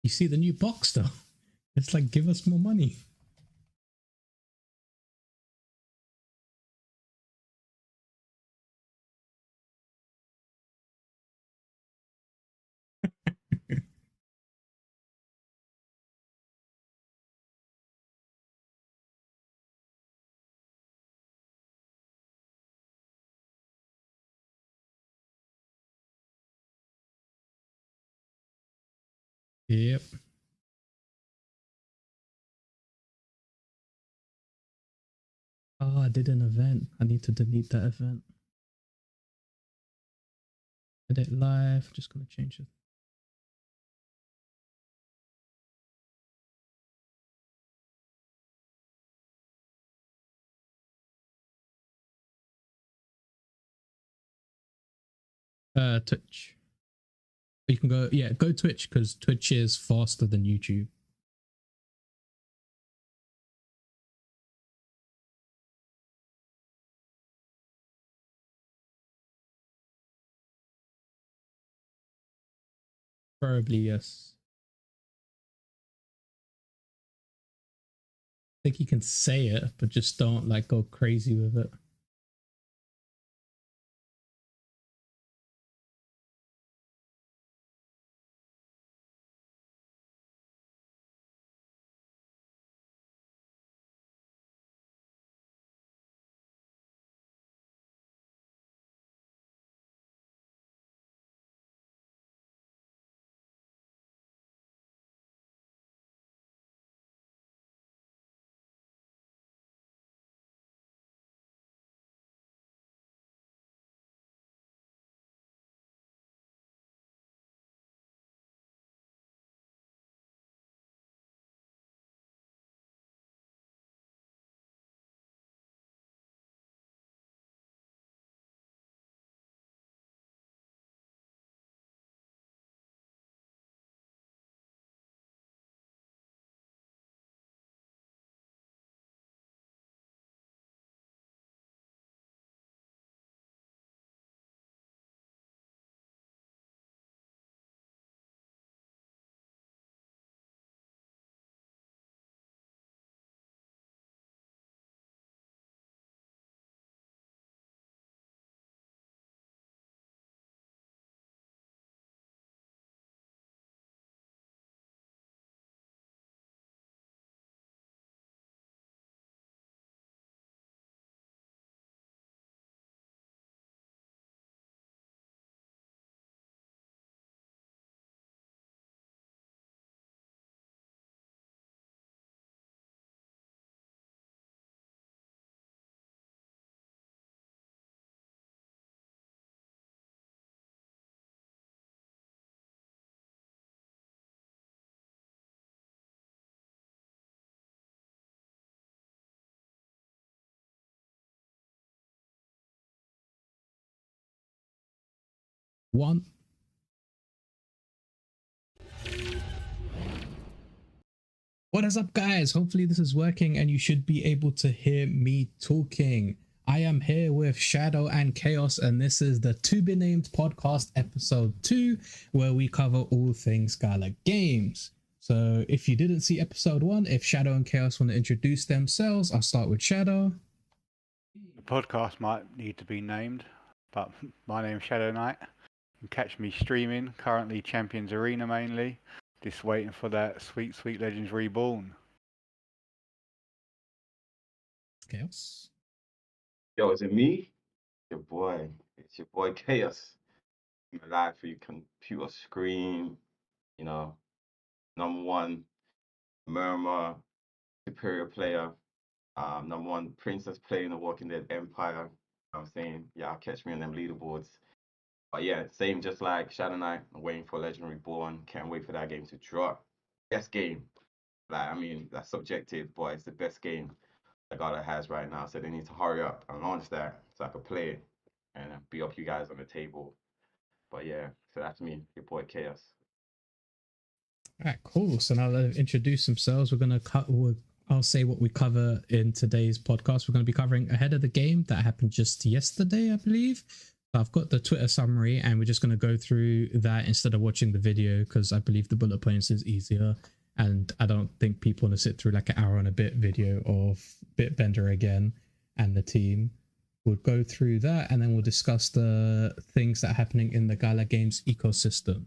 You see the new box though? It's like, give us more money. Yep. Oh, I did an event. I need to delete that event. Edit live. Just gonna change it. Twitch. You can go, yeah, go Twitch because Twitch is faster than YouTube. Probably, yes. I think you can say it, but just don't like go crazy with it. One. What is up, guys? Hopefully this is working and you should be able to hear me talking. I am here with Shadow and Khaos, and this is the To Be Named podcast episode 2, where we cover all things Gala games. So if you didn't see episode 1, if Shadow and Khaos want to introduce themselves, I'll start with Shadow. The podcast might need to be named, but my name's Shadowknyte. You can catch me streaming, currently Champions Arena mainly. Just waiting for that sweet, sweet Legends Reborn. Khaos. Yo, is it me? Your boy. It's your boy Khaos. I'm live for your computer screen. You know, #1 Murmur, superior player. #1 princess player in the Walking Dead Empire. I'm saying, yeah, catch me on them leaderboards. But yeah, same just like Shadowknyte. I'm waiting for Legend Reborn. Can't wait for that game to drop. Best game. Like, I mean, that's subjective, but it's the best game that God has right now. So they need to hurry up and launch that so I could play it and be up you guys on the table. But yeah, so that's me, your boy Khaos. All right, cool. So now they've introduced themselves. We're going to I'll say what we cover in today's podcast. We're going to be covering ahead of the game that happened just yesterday, I believe. I've got the Twitter summary, and we're just going to go through that instead of watching the video, because I believe the bullet points is easier, and I don't think people want to sit through like an hour and a bit video of Bitbender again and the team. We'll go through that, and then we'll discuss the things that are happening in the Gala Games ecosystem.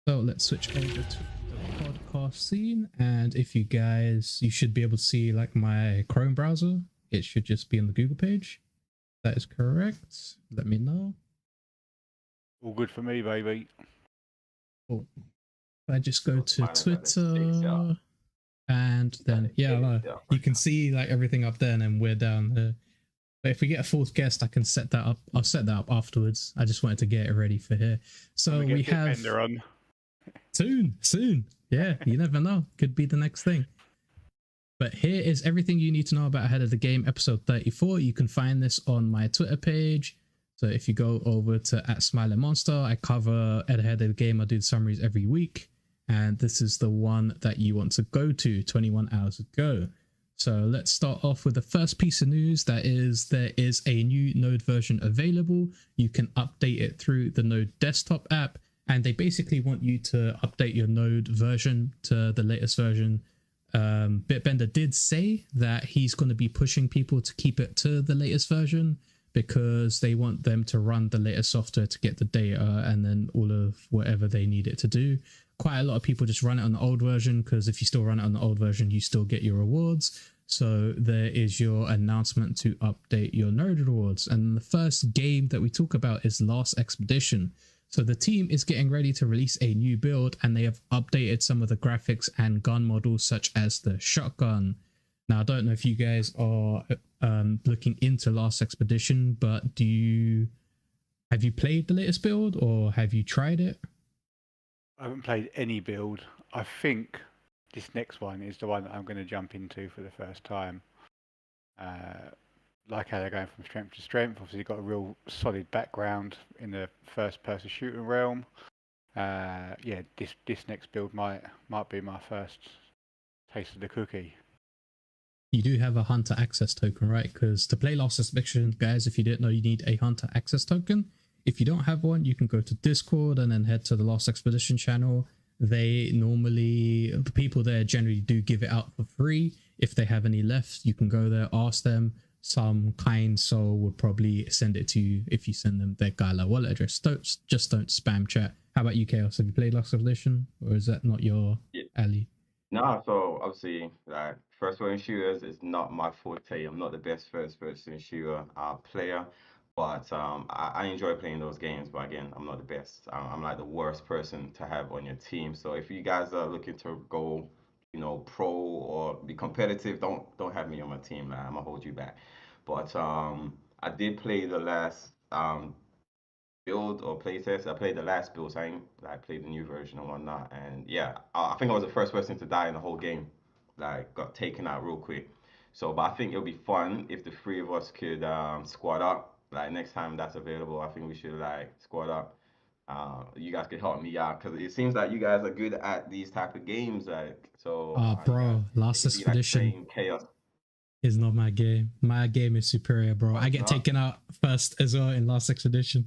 So let's switch over to the podcast scene, and if you guys, you should be able to see like my Chrome browser. It should just be on the Google page. That is correct. Let me know. All good for me, baby. Cool. I just go to Twitter, and then you can see like everything up there, and then we're down here. But if we get a fourth guest, I can set that up. I'll set that up afterwards. I just wanted to get it ready for here. So we have on. soon. Yeah, you never know. Could be the next thing. But here is everything you need to know about Ahead of the Game episode 34. You can find this on my Twitter page. So if you go over to @Smilinmonster, I cover Ahead of the Game. I do the summaries every week. And this is the one that you want to go to 21 hours ago. So let's start off with the first piece of news. That is, there is a new Node version available. You can update it through the Node desktop app. And they basically want you to update your Node version to the latest version. Bitbender did say that he's going to be pushing people to keep it to the latest version, because they want them to run the latest software to get the data and then all of whatever they need it to do. Quite a lot of people just run it on the old version, because if you still run it on the old version, you still get your rewards. So there is your announcement to update your Node rewards. And the first game that we talk about is Last Expedition. So the team is getting ready to release a new build, and they have updated some of the graphics and gun models, such as the shotgun. Now, I don't know if you guys are looking into Last Expedition, but have you played the latest build, or have you tried it? I haven't played any build. I think this next one is the one that I'm going to jump into for the first time. Like how they're going from strength to strength. Obviously, got a real solid background in the first-person shooting realm. This next build might be my first taste of the cookie. You do have a hunter access token, right? Because to play Last Expedition, guys, if you didn't know, you need a hunter access token. If you don't have one, you can go to Discord and then head to the Last Expedition channel. The people there generally do give it out for free. If they have any left, you can go there, ask them. Some kind soul would probably send it to you if you send them their Gala wallet address. Don't spam chat. How about you, Khaos? Have you played Last Expedition, or is that not your alley? No, so obviously, like, first-person shooters is not my forte. I'm not the best first-person shooter player, but I enjoy playing those games. But again, I'm not the best. I'm like the worst person to have on your team. So if you guys are looking to go, pro or be competitive, don't have me on my team. Like, I'm gonna hold you back. But I did play the last build or playtest. I played the last build, so I played the new version and whatnot. And yeah, I think I was the first person to die in the whole game. Like, got taken out real quick. So, but I think it'll be fun if the three of us could squad up. Like, next time that's available, I think we should like squad up. You guys could help me out, because it seems like you guys are good at these type of games. Like, so. Bro, Last Expedition. Like Chaos is not my game. My game is superior, bro. I get taken out first as well in Last Expedition.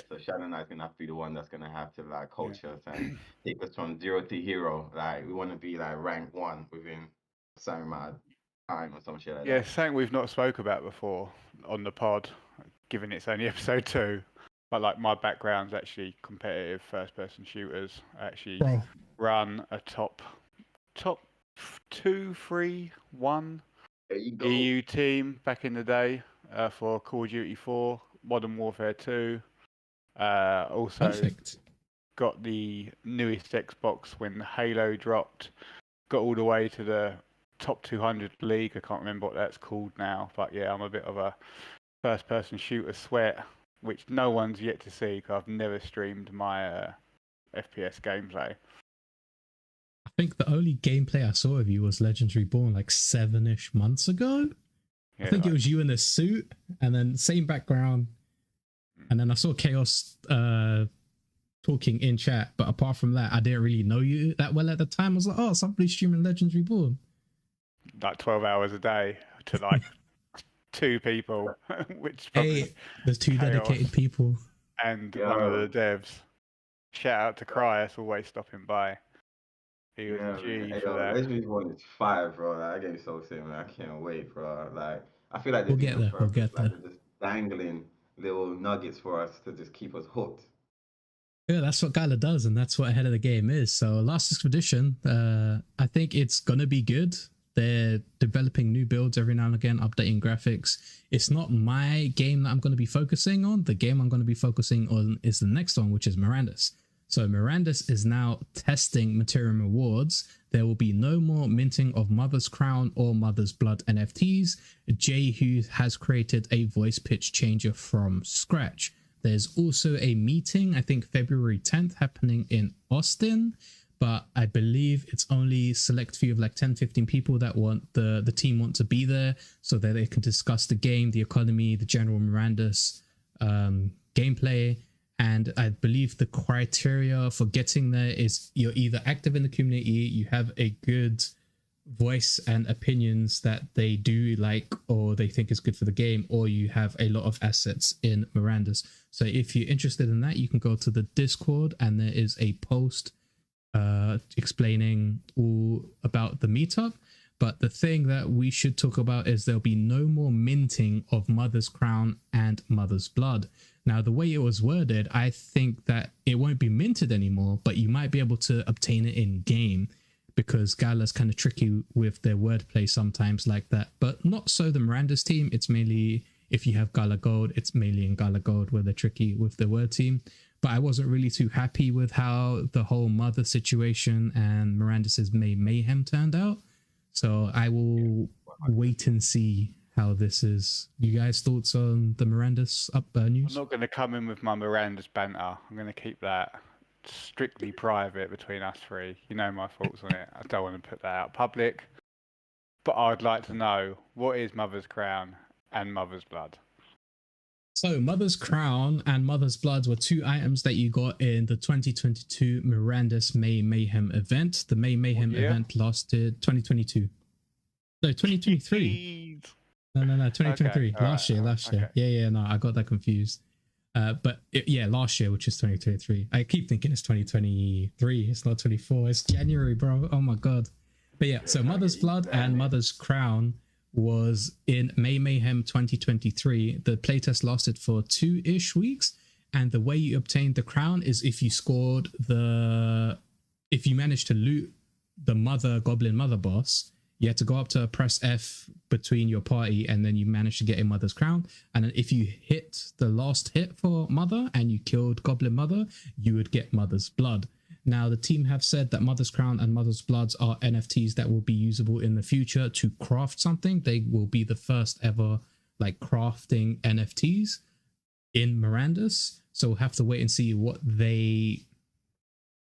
So Shadowknyte's gonna have to be the one that's gonna have to like coach us and take us from 0 to hero. Like, we want to be like rank 1 within a certain amount of time or some shit like that. Yeah, something we've not spoke about before on the pod, given it's only episode 2. But like, my background's actually competitive first-person shooters. I actually run a top 2, 3, 1 EU team back in the day for Call of Duty 4, Modern Warfare 2. Also Perfect. Got the newest Xbox when Halo dropped. Got all the way to the top 200 league. I can't remember what that's called now, but yeah, I'm a bit of a first-person shooter sweat, which no one's yet to see, because I've never streamed my FPS gameplay. I think the only gameplay I saw of you was Legends Reborn like 7-ish months ago. Yeah, I think it was you in a suit, and then same background. And then I saw Khaos talking in chat, but apart from that, I didn't really know you that well at the time. I was like, oh, somebody's streaming Legends Reborn. Like 12 hours a day to like 2 people, which is Hey, probably there's 2 Khaos dedicated people. and one of the devs. Shout out to Khaos, always stopping by. He was Yeah, a man. G Hey, for yo, that. Legendary 1 is fire, bro. Like, that game's so sick, man. I can't wait, bro. Like, I feel like they're We'll doing get it on there. We'll purpose. get Like, there. they're just dangling little nuggets for us to just keep us hooked. Yeah, that's what Gala does, and that's what Ahead of the Game is. So Last Expedition, I think it's gonna be good. They're developing new builds every now and again, updating graphics. It's not my game that I'm going to be focusing on. The game I'm going to be focusing on is the next one, which is Mirandus. So Mirandus is now testing Material Rewards. There will be no more minting of Mother's Crown or Mother's Blood NFTs. Jehu has created a voice pitch changer from scratch. There's also a meeting, I think February 10th, happening in Austin, but I believe it's only select few of like 10, 15 people that want the team want to be there so that they can discuss the game, the economy, the general Mirandus gameplay. And I believe the criteria for getting there is you're either active in the community, you have a good voice and opinions that they do like or they think is good for the game, or you have a lot of assets in Mirandus. So if you're interested in that, you can go to the Discord and there is a post explaining all about the meetup. But the thing that we should talk about is there'll be no more minting of Mother's Crown and Mother's Blood. Now, the way it was worded, I think that it won't be minted anymore, but you might be able to obtain it in game, because Gala's kind of tricky with their wordplay sometimes like that. But not so the Mirandus team. It's mainly, if you have Gala Gold, it's mainly in Gala Gold where they're tricky with the word team. But I wasn't really too happy with how the whole Mother situation and Mirandus's Mayhem turned out. So I will wait and see how this is. You guys' thoughts on the Mirandus news? I'm not going to come in with my Miranda's banter. I'm going to keep that strictly private between us 3. You know my thoughts on it. I don't want to put that out public. But I'd like to know, what is Mother's Crown and Mother's Blood? So Mother's Crown and Mother's Blood were 2 items that you got in the 2022 Mirandus May Mayhem event. The May Mayhem event lasted 2022. No, 2023. No, 2023. Okay, last year. Okay. Yeah, no, I got that confused. But last year, which is 2023. I keep thinking it's 2023. It's not 24. It's January, bro. Oh my God. But yeah, so Mother's Blood and Mother's Crown was in May Mayhem 2023. The playtest lasted for 2-ish weeks. And the way you obtained the crown is if you managed to loot the Goblin Mother boss, you had to go up to press F between your party, and then you managed to get a Mother's Crown. And then if you hit the last hit for Mother and you killed Goblin Mother, you would get Mother's Blood. Now, the team have said that Mother's Crown and Mother's Bloods are NFTs that will be usable in the future to craft something. They will be the first ever like crafting NFTs in Mirandus. So we'll have to wait and see what they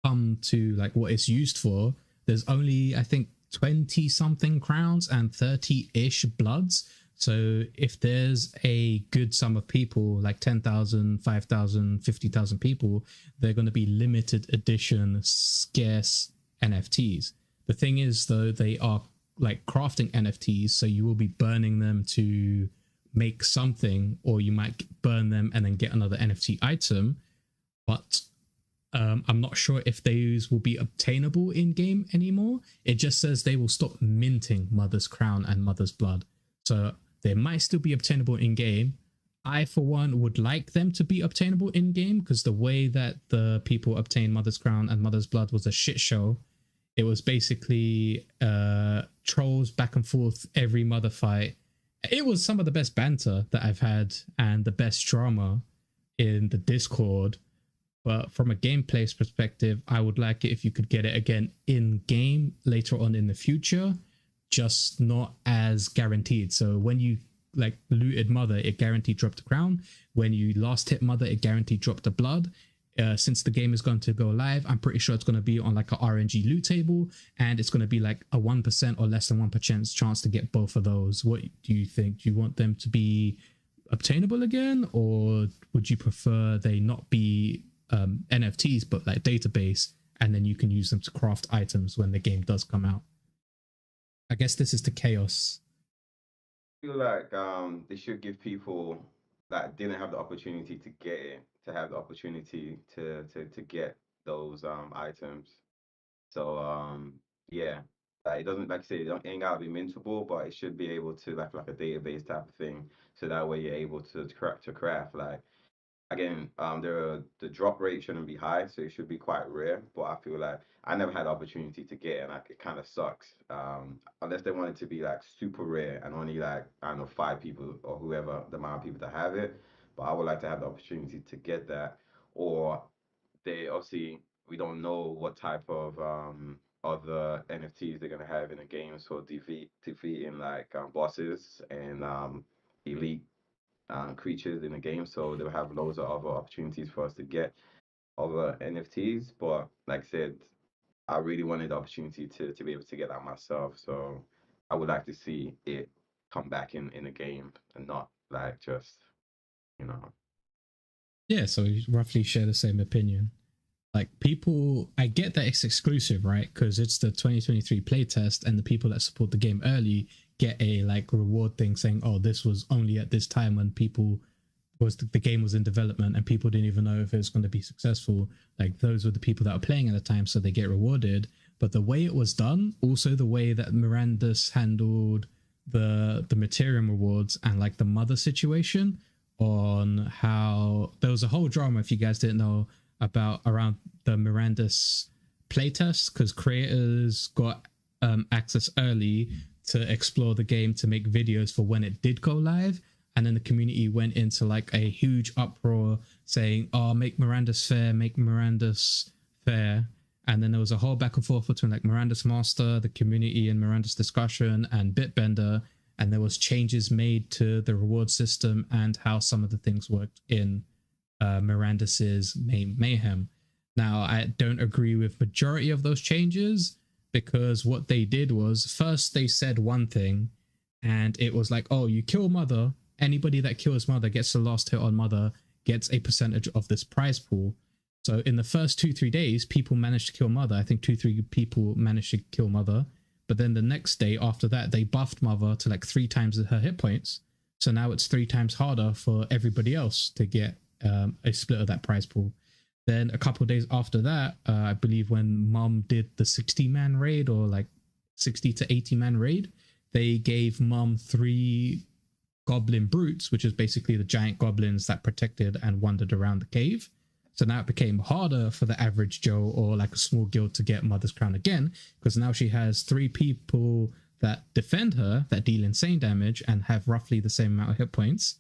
come to, like what it's used for. There's only, I think, 20 something crowns and 30-ish bloods. So if there's a good sum of people, like 10,000, 5,000, 50,000 people, they're going to be limited edition scarce NFTs. The thing is, though, they are like crafting NFTs, so you will be burning them to make something, or you might burn them and then get another NFT item. But I'm not sure if those will be obtainable in game anymore. It just says they will stop minting Mother's Crown and Mother's Blood. So they might still be obtainable in game. I, for one, would like them to be obtainable in game, because the way that the people obtained Mother's Crown and Mother's Blood was a shit show. It was basically trolls back and forth every Mother fight. It was some of the best banter that I've had and the best drama in the Discord. But from a gameplay perspective, I would like it if you could get it again in game later on in the future, just not as guaranteed. So when you like looted Mother, it guaranteed dropped a crown. When you last hit Mother, it guaranteed dropped a blood. Since the game is going to go live, I'm pretty sure it's going to be on like a RNG loot table, and it's going to be like a 1% or less than 1% chance to get both of those. What do you think? Do you want them to be obtainable again, or would you prefer they not be NFTs but like database, and then you can use them to craft items when the game does come out? I guess this is to Khaos. feel like they should give people that didn't have the opportunity to get it to have the opportunity to get those items. So yeah, like it doesn't like I say it don't ain't gotta be mintable, but it should be able to like a database type of thing. So that way you're able to craft like again, the drop rate shouldn't be high, so it should be quite rare. But I feel like I never had the opportunity to get it, and like, it kind of sucks. Unless they want it to be like super rare and only like I don't know 5 people or whoever the amount of people that have it. But I would like to have the opportunity to get that, or they obviously we don't know what type of other NFTs they're gonna have in the game, so defeating like bosses and elite creatures in the game, so they'll have loads of other opportunities for us to get other NFTs. But like I said, I really wanted the opportunity to be able to get that myself. So I would like to see it come back in the game and not like just you know. Yeah, so we roughly share the same opinion. Like people, I get that it's exclusive, right? Because it's the 2023 playtest, and the people that support the game early get a like reward thing saying, "Oh, this was only at this time when people was the game was in development and people didn't even know if it was going to be successful." Like those were the people that were playing at the time, so they get rewarded. But the way it was done, also the way that Mirandus handled the Materium rewards and like the mother situation, on how there was a whole drama, if you guys didn't know, about around the Mirandus playtest, because creators got access early to explore the game to make videos for when it did go live, and then the community went into like a huge uproar saying, "Oh, make Mirandus fair, make Mirandus fair." And then there was a whole back and forth between like Mirandus Master, the community, and Mirandus Discussion and Bitbender, and there was changes made to the reward system and how some of the things worked in Mirandus's Mayhem. Now, I don't agree with majority of those changes, because what they did was first they said one thing, and it was like, "Oh, you kill Mother. Anybody that kills Mother gets the last hit on Mother, gets a percentage of this prize pool." So in the first 2-3 days, people managed to kill Mother. I think 2-3 people managed to kill Mother. But then the next day after that, they buffed Mother to like 3 times her hit points. So now it's 3 times harder for everybody else to get a split of that prize pool. Then a couple of days after that, I believe when Mum did the 60-man raid, or like 60 to 80-man raid, they gave Mum 3 goblin brutes, which is basically the giant goblins that protected and wandered around the cave. So now it became harder for the average Joe or like a small guild to get Mother's Crown again, because now she has 3 people that defend her, that deal insane damage and have roughly the same amount of hit points,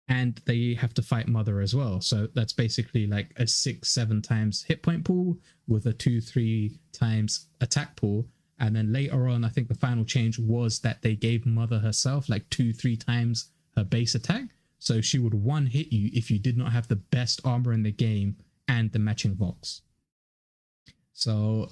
and they have to fight Mother as well. So that's basically like a 6-7 times hit point pool with a 2-3 times attack pool. And then later on, I think the final change was that they gave Mother herself like 2-3 times her base attack. So she would one hit you if you did not have the best armor in the game and the matching Vox. So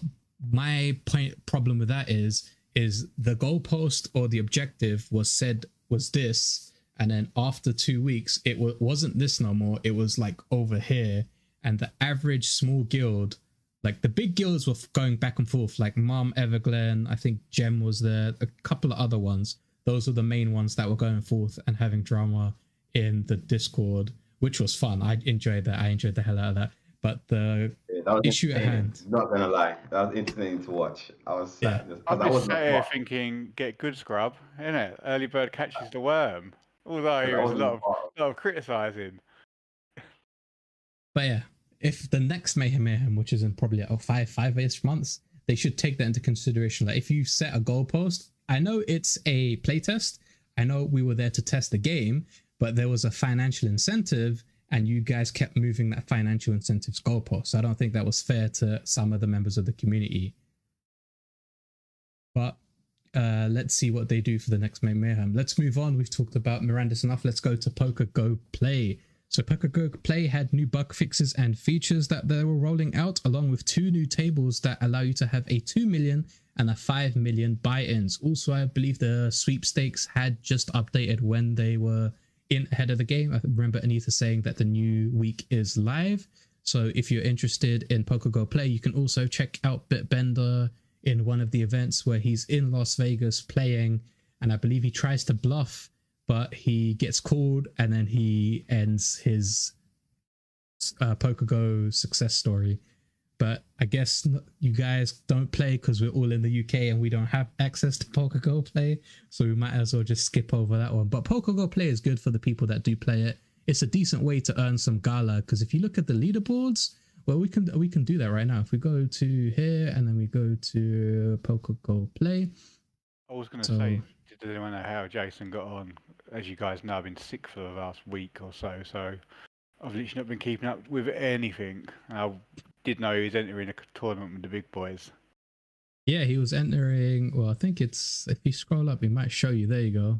my problem with that is the goalpost or the objective was said was this, and then after 2 weeks it wasn't this no more. It was like over here, and the average small guild, like the big guilds, were going back and forth. Like Mom, Everglen, I think Gem was there, a couple of other ones. Those were the main ones that were going forth and having drama in the Discord, which was fun. I enjoyed that. I enjoyed the hell out of that. But the issue at hand, not gonna lie, that was entertaining to watch. I was sat I was sat here thinking, get good scrub, innit? Early bird catches the worm. Although it was a lot of criticising. But yeah, if the next Mayhem, which is in probably 5-ish months, they should take that into consideration. Like if you set a goalpost, I know it's a playtest, I know we were there to test the game, but there was a financial incentive, and you guys kept moving that financial incentive's goalpost. So I don't think that was fair to some of the members of the community. But let's see what they do for the next Mayhem. Let's move on. We've talked about Mirandus enough. Let's go to Poker Go Play. So Poker Go Play had new bug fixes and features that they were rolling out, along with 2 new tables that allow you to have a 2 million and a 5 million buy-ins. Also, I believe the sweepstakes had just updated when they were in ahead of the game. I remember Anita saying that the new week is live. So if you're interested in Poker Go Play, you can also check out Bitbender in one of the events where he's in Las Vegas playing, and I believe he tries to bluff but he gets called and then he ends his PokerGo success story. But I guess you guys don't play because we're all in the UK and we don't have access to PokerGo Play, so we might as well just skip over that one. But PokerGo Play is good for the people that do play it. It's a decent way to earn some gala, because if you look at the leaderboards, well, we can do that right now. If we go to here and then we go to PokerGo Play. I was going to say, did anyone know how Jason got on? As you guys know, I've been sick for the last week or so, so I've literally not been keeping up with anything. I did know he was entering a tournament with the big boys. Yeah, he was entering. Well, I think it's, if you scroll up, it might show you. There you go.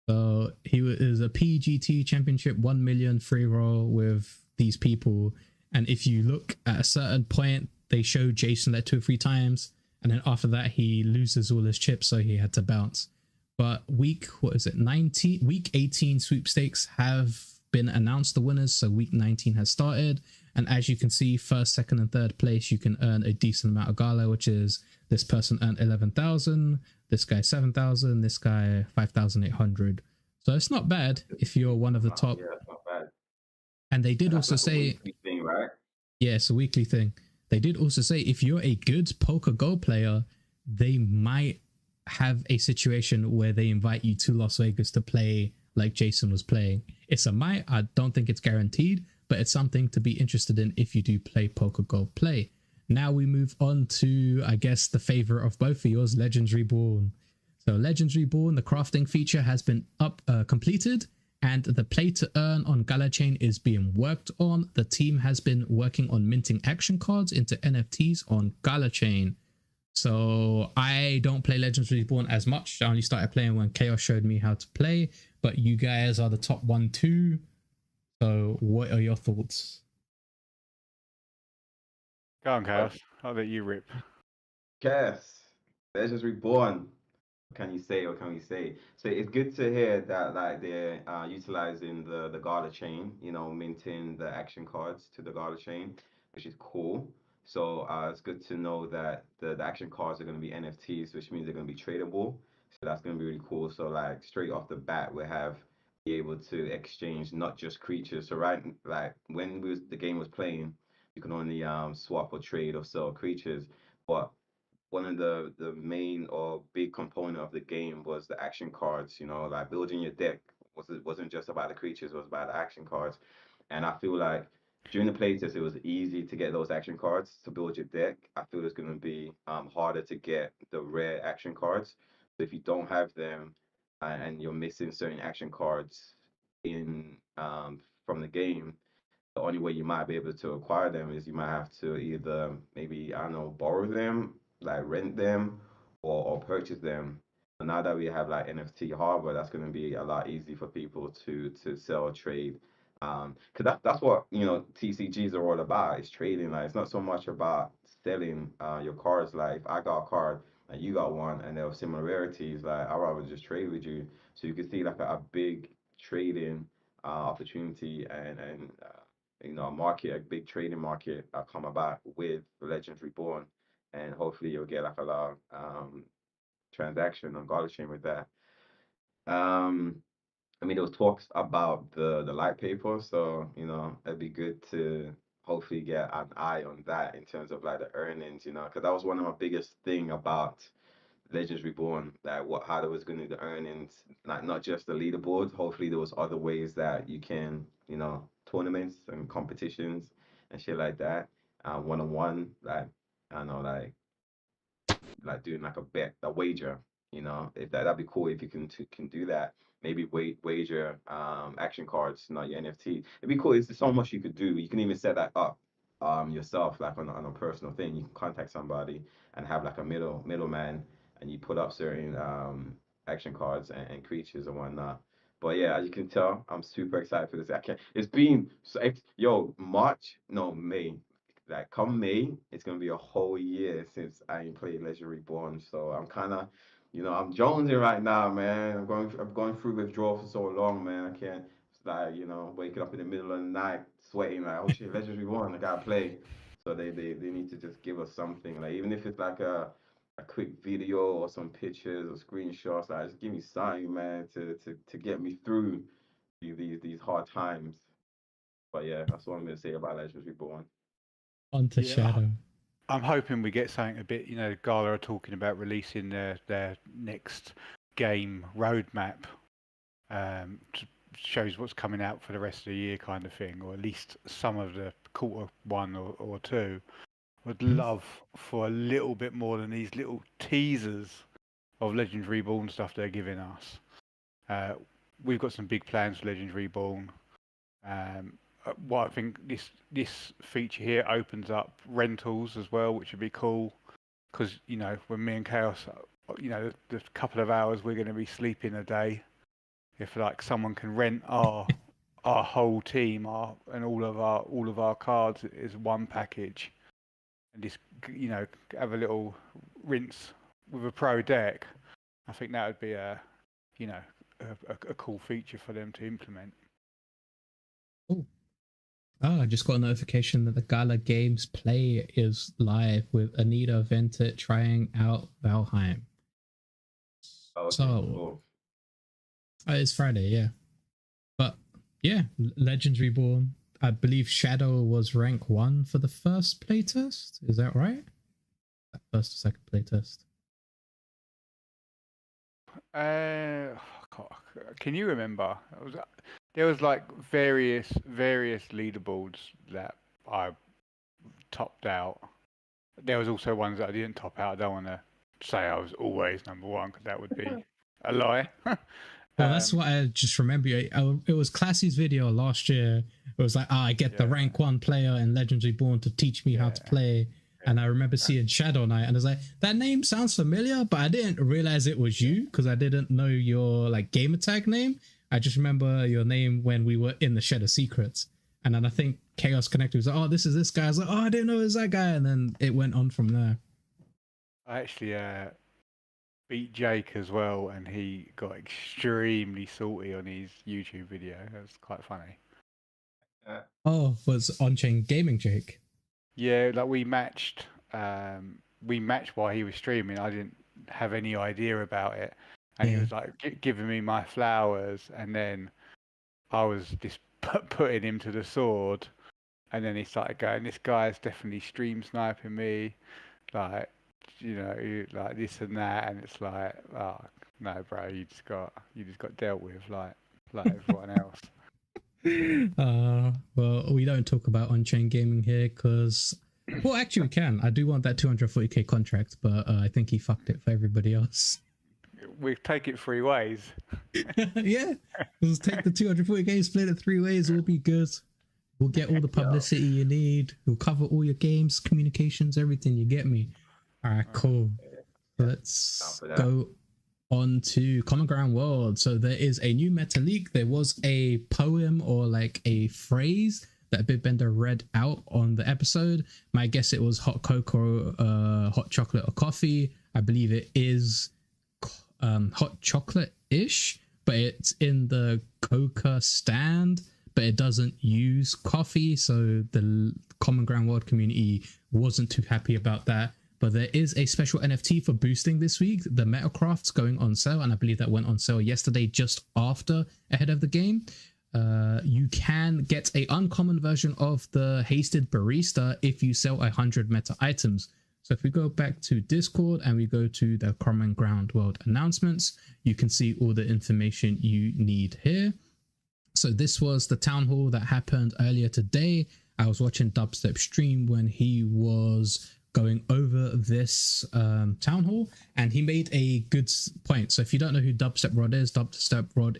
So he was a PGT Championship 1 million free roll with these people. And if you look at a certain point, they show Jason like 2 or 3 times. And then after that, he loses all his chips, so he had to bounce. But week 18 sweepstakes have been announced, the winners. So week 19 has started. And as you can see, first, second, and third place, you can earn a decent amount of gala, which is this person earned 11,000, this guy 7,000, this guy 5,800. So it's not bad if you're one of the top. Yeah, it's not bad. And they did also say, a weekly thing, right? Yeah, it's a weekly thing. They did also say if you're a good PokerGo player, they might have a situation where they invite you to Las Vegas to play like Jason was playing. It's a might. I don't think it's guaranteed, but it's something to be interested in if you do play PokerGo Play. Now we move on to, I guess, the favorite of both of yours, Legends Reborn. So Legends Reborn, the crafting feature has been completed, and the play to earn on Gala Chain is being worked on. The team has been working on minting action cards into NFTs on Gala Chain. So I don't play Legends Reborn as much. I only started playing when Khaos showed me how to play, but you guys are the top 1-2. So what are your thoughts? Go on, Khaos. I'll let you rip. Yes, Legends Reborn. What can you say? What can we say? So it's good to hear that like they're utilizing the Gala chain, minting the action cards to the Gala chain, which is cool. So it's good to know that the action cards are going to be NFTs, which means they're going to be tradable. So that's going to be really cool. So like straight off the bat, we have be able to exchange not just creatures. So right, like when the game was playing, you can only swap or trade or sell creatures, but one of the main or big component of the game was the action cards. Like building your deck wasn't just about the creatures; it was about the action cards. And I feel like during the playtest, it was easy to get those action cards to build your deck. I feel it's going to be harder to get the rare action cards. So if you don't have them and you're missing certain action cards in from the game, the only way you might be able to acquire them is you might have to either maybe, I don't know, borrow them, like rent them, or purchase them. So now that we have like NFT hardware, that's going to be a lot easy for people to sell or trade. Because that's what TCGs are all about. It's trading. Like it's not so much about selling your cards. Like if I got a card and you got one, and there are similarities, like I'd rather just trade with you. So you can see like a big trading opportunity and a market, a big trading market come about with Legends Reborn, and hopefully you'll get like a lot of transaction on Gala Chain with that. I mean, there was talks about the light paper, so it'd be good to hopefully get an eye on that in terms of like the earnings, because that was one of my biggest thing about Legends Reborn, that how there was going to be the earnings, like not just the leaderboard. Hopefully, there was other ways that you can, tournaments and competitions and shit like that, one on one, like I don't know, like doing like a bet, a wager. If that'd be cool if you can do that. Maybe wager action cards, not your NFT. It'd be cool. It's so much you could do. You can even set that up yourself, like on a personal thing. You can contact somebody and have like a middleman, and you put up certain action cards and creatures and whatnot. But yeah, as you can tell, I'm super excited for this. I can't. It's been yo March, no May, like come May, it's gonna be a whole year since I ain't played Legend Reborn. So I'm kind of, I'm jonesing right now, man. I'm going through withdrawal for so long, man. I can't like, waking up in the middle of the night sweating like, oh shit, Legend Reborn, I gotta play. So they need to just give us something, like even if it's like a a quick video or some pictures or screenshots. Like, just give me something, man, to get me through these hard times. But yeah, that's what I'm gonna say about Legends Reborn. Onto Yeah. Shadow. I'm hoping we get something a bit. Gala are talking about releasing their next game roadmap. Shows what's coming out for the rest of the year, kind of thing, or at least some of the quarter 1 or 2. Would love for a little bit more than these little teasers of Legends Reborn stuff they're giving us. We've got some big plans for Legends Reborn. What I think this feature here opens up rentals as well, which would be cool, because when me and Khaos, the couple of hours we're going to be sleeping a day, if like someone can rent our whole team, and all of our cards is one package, and just have a little rinse with a pro deck, I think that would be a cool feature for them to implement. Oh, I just got a notification that the Gala Games Play is live with Anita Ventet trying out Valheim. Okay, So cool. It's Friday, yeah. But yeah, Legends Reborn. I believe Shadow was rank 1 for the first playtest. Is that right? First or second playtest? Can you remember? There was like various leaderboards that I topped out. There was also ones that I didn't top out. I don't want to say I was always number 1, because that would be a lie. Well, that's what I just remember. It was Classy's video last year. It was like, I get the rank 1 player in Legends Reborn to teach me how to play. And I remember seeing Shadowknyte, and I was like, that name sounds familiar, but I didn't realize it was you, because I didn't know your like gamer tag name. I just remember your name when we were in the Shed of Secrets. And then I think Chaos Connected was like, oh, this is this guy. I was like, oh, I didn't know it was that guy. And then it went on from there. I actually beat Jake as well, and he got extremely salty on his YouTube video. It was quite funny. Oh, was On-Chain Gaming Jake? Yeah, like we matched while he was streaming. I didn't have any idea about it, and he was like giving me my flowers, and then I was just putting him to the sword, and then he started going, "This guy's definitely stream sniping me, like like this and that," and it's like, oh no, bro, you just got dealt with like everyone else. Well, we don't talk about On-Chain Gaming here because, well, actually we can. I do want that 240k contract, but I think he fucked it for everybody else. We take it 3 ways. Yeah, let's take the 240k, split it 3 ways. It'll be good. We'll get all the publicity you need. We'll cover all your games, communications, everything. You get me? All right, cool. Let's go on to Common Ground World. So there is a new meta leak. There was a poem or like a phrase that Bitbender read out on the episode. My guess it was hot cocoa, hot chocolate or coffee. I believe it is hot chocolate-ish, but it's in the coca stand, but it doesn't use coffee. So the Common Ground World community wasn't too happy about that. But there is a special NFT for boosting this week. The Metacraft's going on sale, and I believe that went on sale yesterday, just ahead of the game. You can get a uncommon version of the Hasted Barista if you sell 100 meta items. So if we go back to Discord and we go to the Common Ground World announcements, you can see all the information you need here. So this was the town hall that happened earlier today. I was watching Dubstep stream when he was going over this town hall, and he made a good point. So if you don't know who Dubstep Rod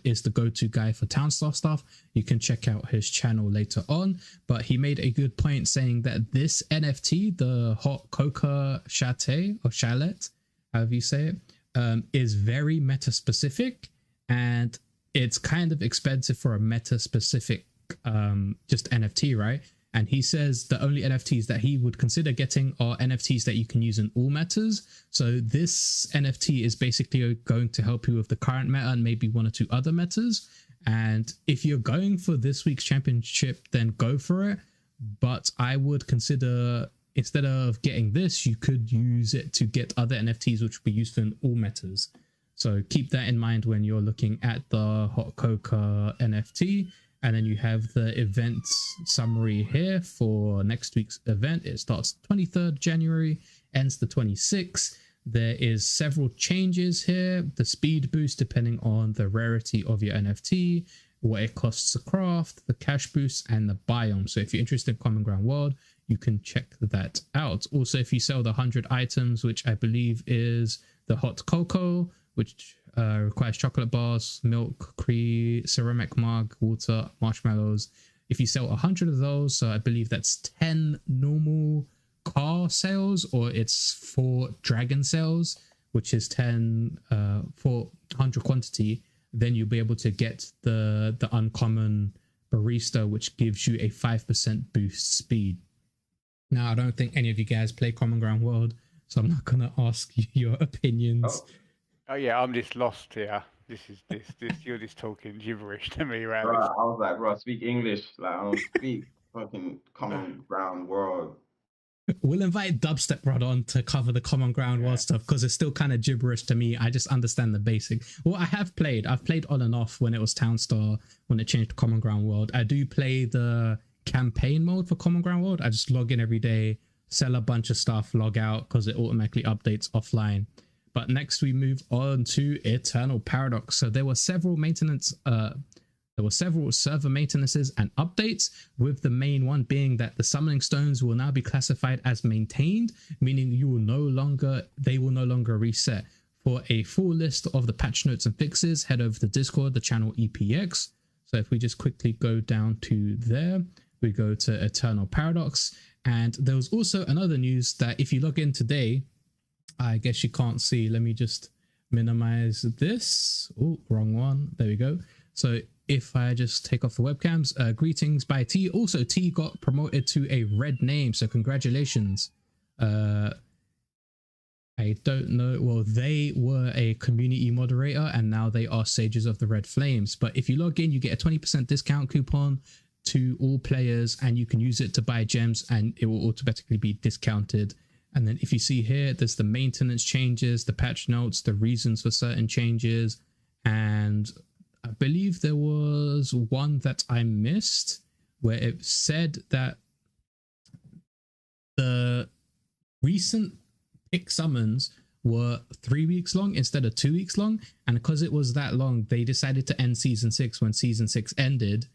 is the go-to guy for town stuff. You can check out his channel later on, but he made a good point saying that this NFT, the hot coca chalet or chalet, however you say it, is very meta specific, and it's kind of expensive for a meta specific just NFT, right? And he says the only NFTs that he would consider getting are NFTs that you can use in all metas. So this NFT is basically going to help you with the current meta and maybe 1 or 2 other metas. And if you're going for this week's championship, then go for it. But I would consider instead of getting this, you could use it to get other NFTs, which will be useful in all metas. So keep that in mind when you're looking at the Hot Coca NFT. And then you have the event summary here for next week's event. It starts 23rd January, ends the 26th. There is several changes here. The speed boost depending on the rarity of your NFT, what it costs to craft, the cash boost, and the biome. So if you're interested in Common Ground World, you can check that out. Also, if you sell the 100 items, which I believe is the hot cocoa, which requires chocolate bars, milk, ceramic mug, water, marshmallows. If you sell 100 of those, so I believe that's 10 normal car sales, or it's 4 dragon sales, which is 10 for 100 quantity, then you'll be able to get the uncommon barista, which gives you a 5% boost speed. Now, I don't think any of you guys play Common Ground World, so I'm not gonna ask you your opinions. Oh yeah, I'm just lost here. This you're just talking gibberish to me, right? Bro, I was like, bro, speak English. Like, I don't speak fucking Common Ground World. We'll invite Dubstep Rod on to cover the Common Ground World stuff, because it's still kind of gibberish to me. I just understand the basic. Well, I've played on and off when it was Townstar, when it changed to Common Ground World. I do play the campaign mode for Common Ground World. I just log in every day, sell a bunch of stuff, log out, because it automatically updates offline. But next we move on to Eternal Paradox. So there were several server maintenances and updates, with the main one being that the summoning stones will now be classified as maintained, meaning they will no longer reset. For a full list of the patch notes and fixes, head over to Discord, the channel EPX. So if we just quickly go down to there, we go to Eternal Paradox. And there was also another news that if you log in today, I guess you can't see. Let me just minimize this. Oh, wrong one. There we go. So if I just take off the webcams, greetings by T. Also, T got promoted to a red name, so congratulations. I don't know. Well, they were a community moderator and now they are Sages of the Red Flames. But if you log in, you get a 20% discount coupon to all players, and you can use it to buy gems and it will automatically be discounted. And then if you see here, there's the maintenance changes, the patch notes, the reasons for certain changes. And I believe there was one that I missed where it said that the recent pick summons were 3 weeks long instead of 2 weeks long. And because it was that long, they decided to end season 6 when season 6 ended.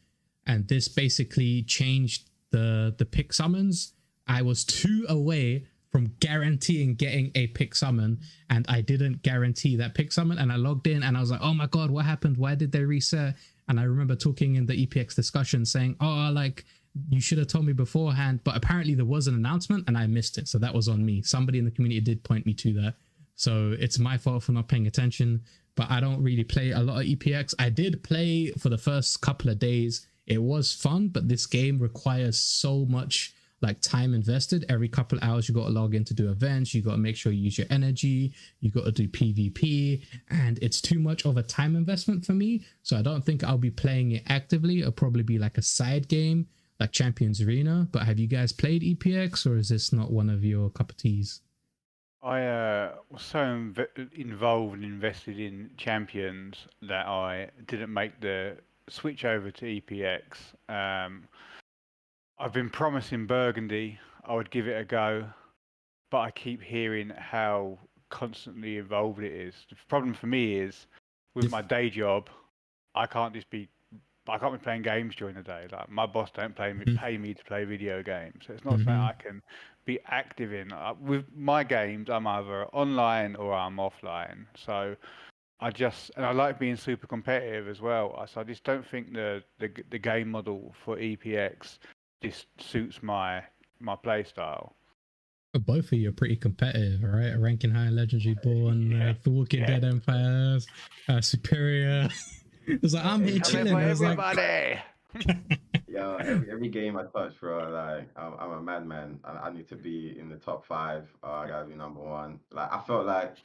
And this basically changed the pick summons. I was 2 away from guaranteeing getting a pick summon, and I didn't guarantee that pick summon, and I logged in and I was like, oh my god, what happened? Why did they reset? And I remember talking in the EPX discussion saying, oh, like, you should have told me beforehand, but apparently there was an announcement and I missed it, so that was on me. Somebody in the community did point me to that, so it's my fault for not paying attention. But I don't really play a lot of EPX. I did play for the first couple of days. It was fun, but this game requires so much like time invested. Every couple of hours you got to log in to do events, you got to make sure you use your energy, you got to do PvP, and it's too much of a time investment for me, so I don't think I'll be playing it actively. It'll probably be like a side game like Champions Arena. But have you guys played EPX, or is this not one of your cup of teas? I was so involved and invested in Champions that I didn't make the switch over to EPX. I've been promising Burgundy I would give it a go, but I keep hearing how constantly involved it is. The problem for me is, with my day job, I can't be playing games during the day. Like, my boss don't pay me to play video games, so it's not something I can be active in. With my games, I'm either online or I'm offline. So I like being super competitive as well. So I just don't think the game model for EPX just suits my play style. Both of you are pretty competitive, right? Ranking high, Legendary Born, The Walking Dead Empires, Superior. It's like, I'm here chilling. Everybody. Yeah, every game I touch, bro, like I'm a madman. I need to be in the top 5. I gotta be number 1. Like, I felt like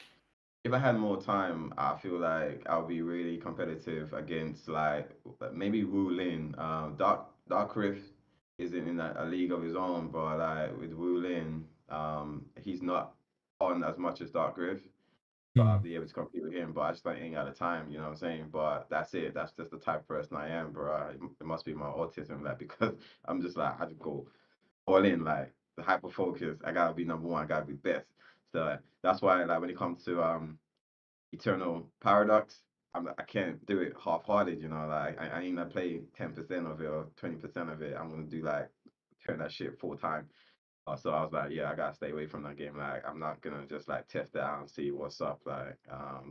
if I had more time, I feel like I'll be really competitive against like maybe Wu Lin, Dark Rift. is in a league of his own, but like with Wu Lin, he's not on as much as Dark Griff. So I'll Hmm. be able to compete with him, but I just like ain't got the time, you know what I'm saying? But that's it. That's just the type of person I am, bro. It must be my autism, like, because I'm just like I just go all in, like the hyper focus. I gotta be number one. I gotta be best. So that's why, like, when it comes to Eternal Paradox, I can't do it half-hearted, you know. Like I ain't gonna play 10% of it or 20% of it. I'm gonna do like turn that shit full time. So I was like, yeah, I gotta stay away from that game. Like I'm not gonna just like test it out and see what's up. Like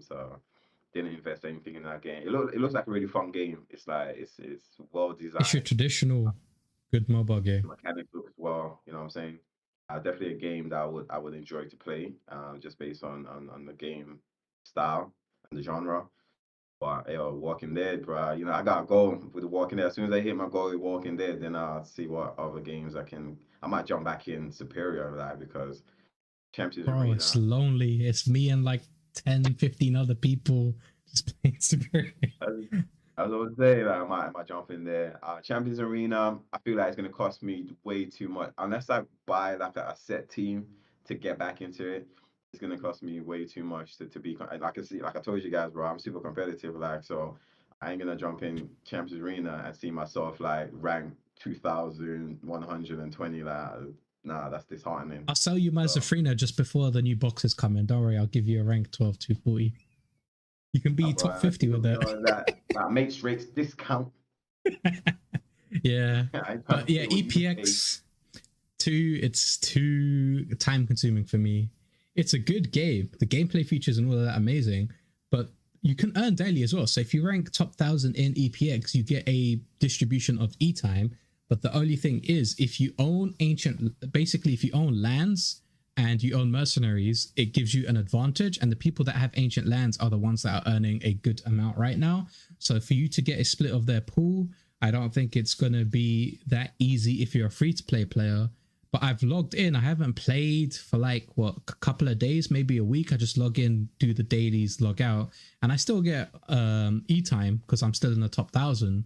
so didn't invest anything in that game. It looks like a really fun game. It's like it's well It's your designed. traditional good mobile game. Mechanics look as well. You know what I'm saying? Definitely a game that I would enjoy to play. Just based on the game style and the genre. But yo, Walking Dead, bro. You know, I gotta go with the Walking Dead. As soon as I hit my goal with Walking Dead, then I'll see what other games I can. I might jump back in Superior, like, because Champions Bro, it's Arena. lonely. It's me and like 10, 15 other people just playing Superior. I was always saying that I might jump in there. Champions Arena, I feel like it's gonna cost me way too much unless I buy like a set team to get back into it. It's gonna cost me way too much to be like I see, like I told you guys, bro. I'm super competitive, like, so I ain't gonna jump in Champions Arena and see myself like rank 2,120. Like, nah, that's disheartening. I'll sell you my So, Zafrina just before the new boxes come in. Don't worry, I'll give you a rank 12 240. You can be top bro, 50 with that. that makes rates discount. Yeah. I But yeah, what you pay. EPX 2, it's too time consuming for me. It's a good game. The gameplay features and all of that amazing, but you can earn daily as well. So if you rank top 1,000 in EPX, you get a distribution of E-time. But the only thing is, if you own basically if you own lands and you own mercenaries, it gives you an advantage. And the people that have ancient lands are the ones that are earning a good amount right now. So for you to get a split of their pool, I don't think it's going to be that easy if you're a free-to-play player. But I've logged in. I haven't played for like, what, a couple of days, maybe a week. I just log in, do the dailies, log out. And I still get E-time because I'm still in the top 1,000.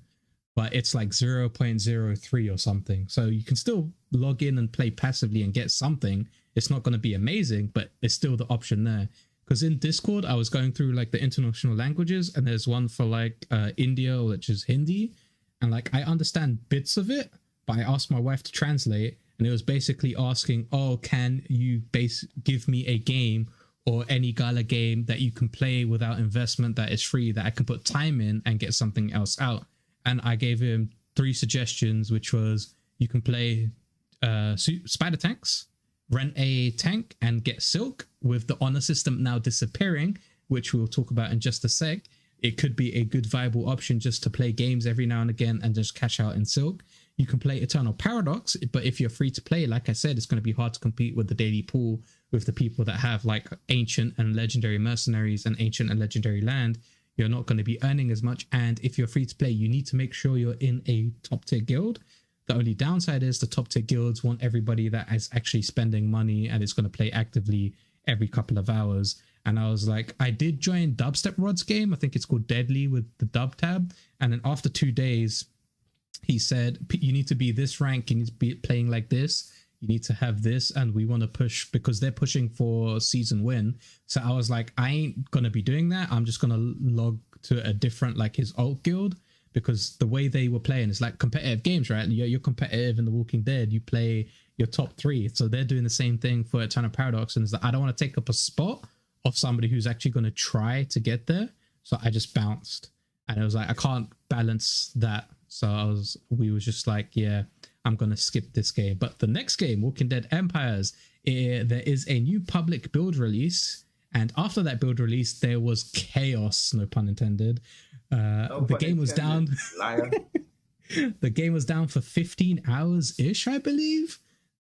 But it's like 0.03 or something. So you can still log in and play passively and get something. It's not going to be amazing, but it's still the option there. Because in Discord, I was going through like the international languages, and there's one for like India, which is Hindi. And like I understand bits of it, but I asked my wife to translate, and it was basically asking, oh, can you give me a game or any Gala game that you can play without investment that is free, that I can put time in and get something else out? And I gave him 3 suggestions, which was you can play spider tanks, rent a tank, and get silk. With the honor system now disappearing, which we'll talk about in just a sec, it could be a good viable option just to play games every now and again and just cash out in silk. You can play Eternal Paradox, but if you're free to play, like I said, it's going to be hard to compete with the daily pool with the people that have like ancient and legendary mercenaries and ancient and legendary land. You're not going to be earning as much. And if you're free to play, you need to make sure you're in a top tier guild. The only downside is the top tier guilds want everybody that is actually spending money and is going to play actively every couple of hours. And I was like, I did join Dubstep Rod's game. I think it's called Deadly with the dub tab. And then after 2 days, he said, you need to be this rank. You need to be playing like this. You need to have this, and we want to push because they're pushing for season win. So I was like, I ain't gonna be doing that. I'm just gonna log to a different, like his alt guild, because the way they were playing is like competitive games, right? You're competitive in The Walking Dead. You play your top 3, so they're doing the same thing for Eternal Paradox. And it's like, I don't want to take up a spot of somebody who's actually going to try to get there. So I just bounced, and it was like I can't balance that. So we was just like, yeah, I'm going to skip this game. But the next game, Walking Dead Empires, there is a new public build release. And after that build release, there was chaos, no pun intended. The game was down. Liar. The game was down for 15 hours-ish, I believe.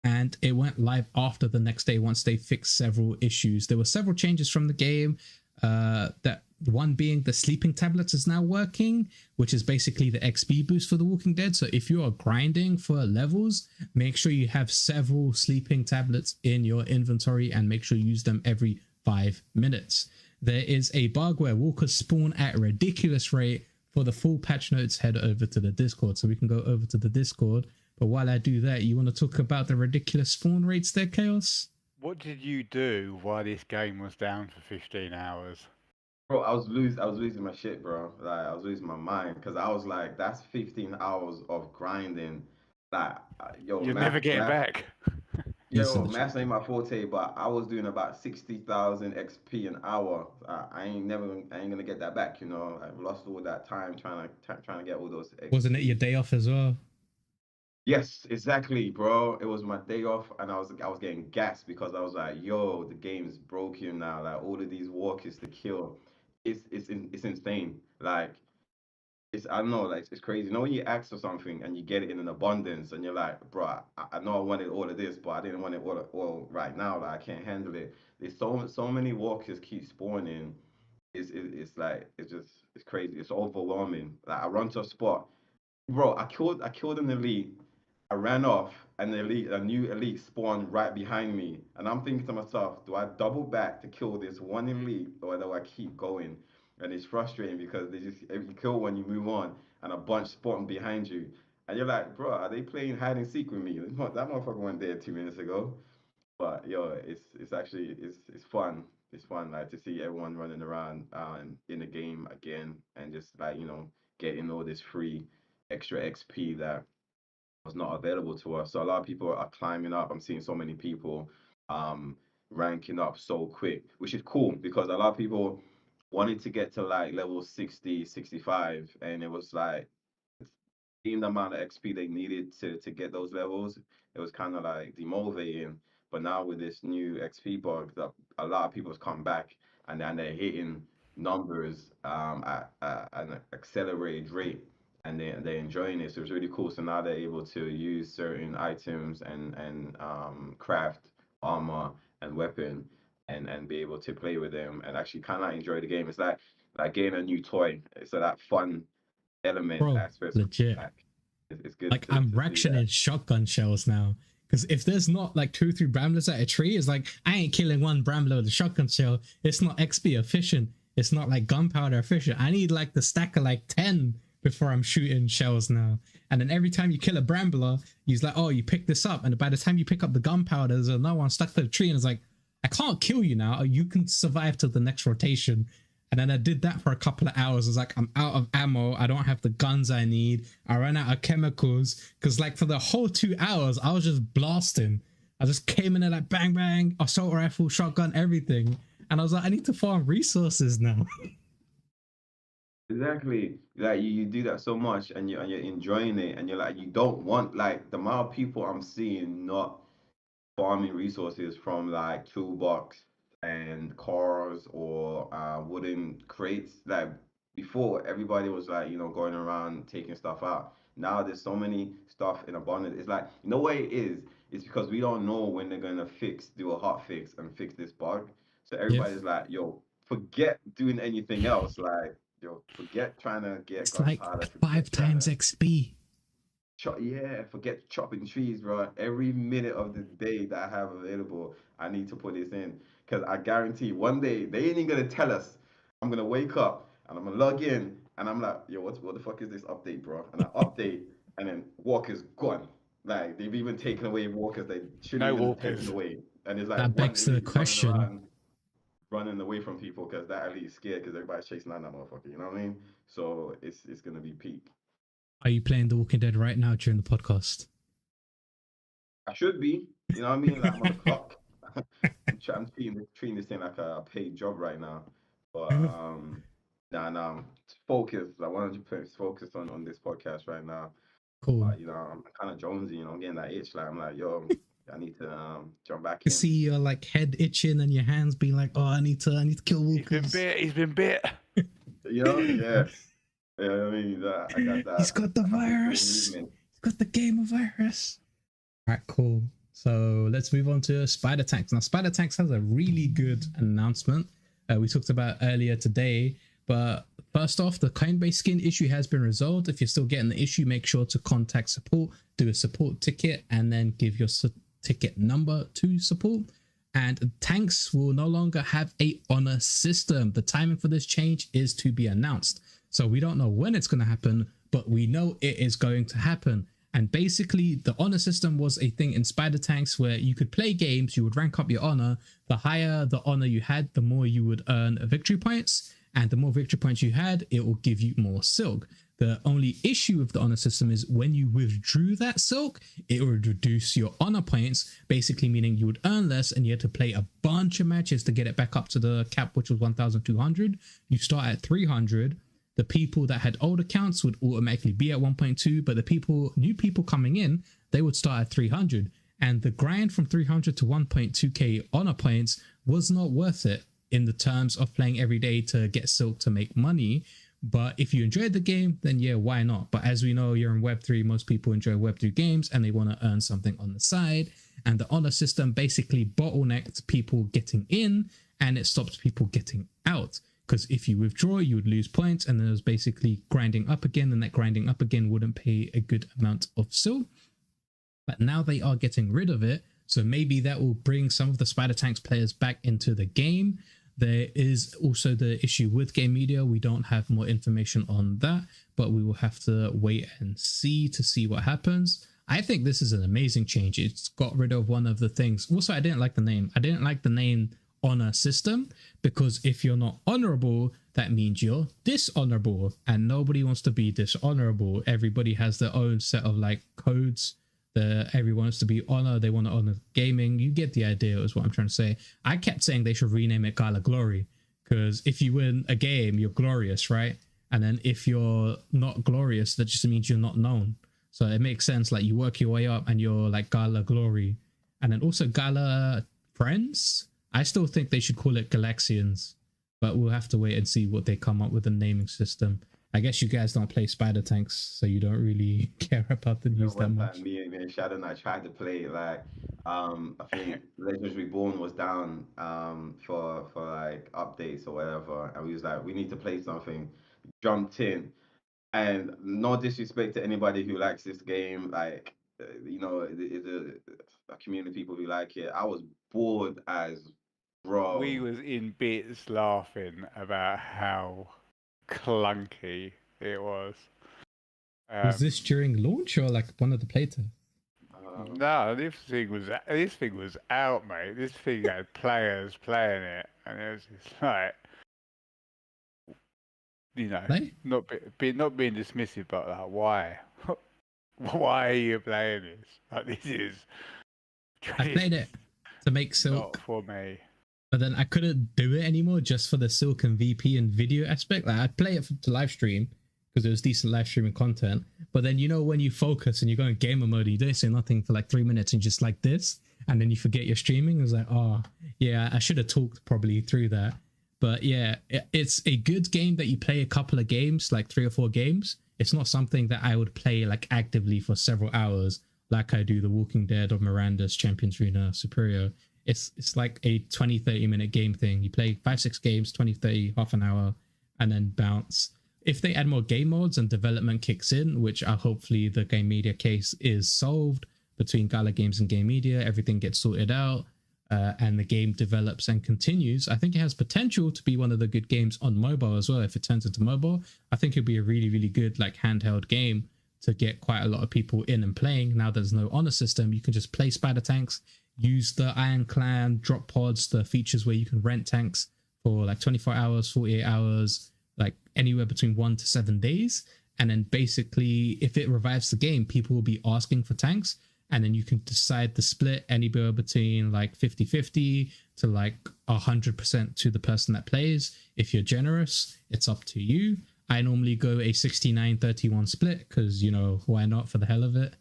And it went live after the next day once they fixed several issues. There were several changes from the game. That one being the sleeping tablets is now working, which is basically the XP boost for The Walking Dead. So if you are grinding for levels, make sure you have several sleeping tablets in your inventory and make sure you use them every 5 minutes. There is a bug where walkers spawn at a ridiculous rate. For the full patch notes, head over to the Discord. So we can go over to the Discord. But while I do that, you want to talk about the ridiculous spawn rates there, Chaos? What did you do while this game was down for 15 hours? Bro, I was losing my shit, bro. Like I was losing my mind because I was like, that's 15 hours of grinding. Like, yo, You're never getting back. It's yo, literally- maths ain't my forte, but I was doing about 60,000 XP an hour. I ain't gonna get that back, you know. I've lost all that time trying to get all those XP. Wasn't it your day off as well? Yes, exactly, bro. It was my day off, and I was getting gassed because I was like, "Yo, the game's broken now. Like all of these walkers to kill, it's insane. Like it's I don't know, like it's crazy. You know when you ask for something and you get it in an abundance, and you're like, bro, I know I wanted all of this, but I didn't want it all right now. Like I can't handle it. There's so many walkers keep spawning. It's like it's crazy. It's overwhelming. Like I run to a spot, bro. I killed an elite. I ran off, and a new elite spawned right behind me. And I'm thinking to myself, do I double back to kill this one elite, or do I keep going? And it's frustrating because if you kill one, you move on, and a bunch spawn behind you, and you're like, bro, are they playing hide and seek with me? That motherfucker went there 2 minutes ago. But yo, it's actually it's fun. It's fun like to see everyone running around in the game again, and just like getting all this free extra XP that was not available to us. So a lot of people are climbing up. I'm seeing so many people um ranking up so quick, which is cool because a lot of people wanted to get to like level 60, 65, and it was like seeing the amount of XP they needed to get those levels, it was kind of like demotivating. But now with this new XP bug, that a lot of people's come back and they're hitting numbers at an accelerated rate, and they're enjoying it. So it's really cool. So now they're able to use certain items and craft armor and weapon and be able to play with them and actually kind of enjoy the game. It's like getting a new toy. So that fun element Bro, aspect legit. back. It's good. Like I'm rationing shotgun shells now. Because if there's not like 2 or 3 bramblers at a tree, it's like I ain't killing one brambler with a shotgun shell. It's not XP efficient. It's not like gunpowder efficient. I need like the stack of like 10 before I'm shooting shells now. And then every time you kill a brambler, he's like, oh, you pick this up. And by the time you pick up the gunpowder, there's another one stuck to the tree. And it's like, I can't kill you now. You can survive till the next rotation. And then I did that for a couple of hours. I was like, I'm out of ammo. I don't have the guns I need. I ran out of chemicals. Because like for the whole 2 hours, I was just blasting. I just came in there like bang, bang, assault rifle, shotgun, everything. And I was like, I need to farm resources now. Exactly. Like you do that so much and you're enjoying it and you're like you don't want like the amount of people I'm seeing not farming resources from like toolbox and cars or wooden crates. Like before, everybody was like, going around taking stuff out. Now there's so many stuff in abundance. It's like, you know what it is? It's because we don't know when they're gonna do a hot fix and fix this bug. So Yep. everybody's like, yo, forget doing anything else. Like, yo, forget trying to get It's like gunpowder. 5 times XP. Forget chopping trees, bro. Every minute of the day that I have available, I need to put this in. Because I guarantee one day they ain't even gonna tell us. I'm gonna wake up and I'm gonna log in and I'm like, yo, what the fuck is this update, bro? And I update and then walkers gone. Like they've even taken away walkers they shouldn't No even have walkers. taken away. And it's like That begs the elite question. running away from people because that elite is scared because everybody's chasing down that motherfucker. You know what I mean? So it's gonna be peak. Are you playing The Walking Dead right now during the podcast? I should be. You know what I mean? Like I'm on the clock. I'm treating this thing like a paid job right now. But nah, focus. Like 100% focused on this podcast right now. Cool. But I'm kind of jonesy. I'm getting that itch. Like I'm like, yo, I need to jump back You in. see your like head itching and your hands being like, oh, I need to kill walkers. He's been bit. Yeah. Yeah, I mean, I got that. He's got the virus. He's got the gamer virus. All right, cool. So let's move on to Spider Tanks. Now, Spider Tanks has a really good announcement we talked about earlier today. But first off, the Coinbase skin issue has been resolved. If you're still getting the issue, make sure to contact support, do a support ticket, and then give your ticket number to support. And tanks will no longer have a honor system. The timing for this change is to be announced. So we don't know when it's going to happen, but we know it is going to happen. And basically, the honor system was a thing in Spider Tanks where you could play games, you would rank up your honor. The higher the honor you had, the more you would earn victory points. And the more victory points you had, it will give you more silk. The only issue with the honor system is when you withdrew that silk, it would reduce your honor points, basically meaning you would earn less and you had to play a bunch of matches to get it back up to the cap, which was 1,200. You start at 300. The people that had old accounts would automatically be at 1.2, but the new people coming in, they would start at 300. And the grind from 300 to 1.2k honor points was not worth it in the terms of playing every day to get silk to make money. But if you enjoyed the game, then yeah, why not? But as we know, you're in Web3, most people enjoy Web3 games and they want to earn something on the side. And the honor system basically bottlenecked people getting in and it stops people getting out. Because if you withdraw, you would lose points, and then it was basically grinding up again, and that grinding up again wouldn't pay a good amount of silk. But now they are getting rid of it, so maybe that will bring some of the Spider Tanks players back into the game. There is also the issue with game media. We don't have more information on that, but we will have to wait and see what happens. I think this is an amazing change. It's got rid of one of the things. Also, I didn't like the name. I didn't like the name honor system, because if you're not honorable, that means you're dishonorable, and nobody wants to be dishonorable. Everybody has their own set of like codes. Everyone wants to be honor. They want to honor gaming. You get the idea, is what I'm trying to say. I kept saying they should rename it Gala Glory, because if you win a game, you're glorious, right? And then if you're not glorious, that just means you're not known. So it makes sense. Like you work your way up and you're like Gala Glory. And then also Gala Friends. I still think they should call it Galaxians, but we'll have to wait and see what they come up with a naming system. I guess you guys don't play Spider Tanks, so you don't really care about the news that much. Me and Shadowknyte tried to play it, like I think Legends Reborn was down for like updates or whatever, and we was like, we need to play something. Jumped in, and no disrespect to anybody who likes this game, like you know, it's a community of people who like it. I was bored as bro. We was in bits laughing about how clunky it was. Was this during launch or like one of the playtests? No, this thing was out, mate. This thing had players playing it, and it was just like, you know, not being dismissive, but like, why? Why are you playing this? Like, this is. I played it to make silk. Not for me. But then I couldn't do it anymore just for the silk and VP and video aspect. Like I'd play it to live stream because it was decent live streaming content. But then, you know, when you focus and you go in gamer mode, and you don't say nothing for like 3 minutes and just like this, and then you forget you're streaming. It's like, oh yeah, I should have talked probably through that. But yeah, it's a good game that you play a couple of games, like 3 or 4 games. It's not something that I would play like actively for several hours, like I do The Walking Dead or Miranda's Champions Arena Superior. It's like a 20-30 minute game thing. You play 5-6 games, 20-30, half an hour, and then bounce. If they add more game modes and development kicks in, which hopefully the game media case is solved between Gala Games and game media, everything gets sorted out, and the game develops and continues, I think it has potential to be one of the good games on mobile as well. If it turns into mobile, I think it'd be a really, really good like handheld game to get quite a lot of people in and playing. Now there's no honor system. You can just play Spider Tanks, use the Iron Clan drop pods, the features where you can rent tanks for like 24 hours, 48 hours, like anywhere between 1 to 7 days. And then basically, if it revives the game, people will be asking for tanks. And then you can decide to split anywhere between like 50-50 to like 100% to the person that plays. If you're generous, it's up to you. I normally go a 69-31 split because, you know, why not, for the hell of it.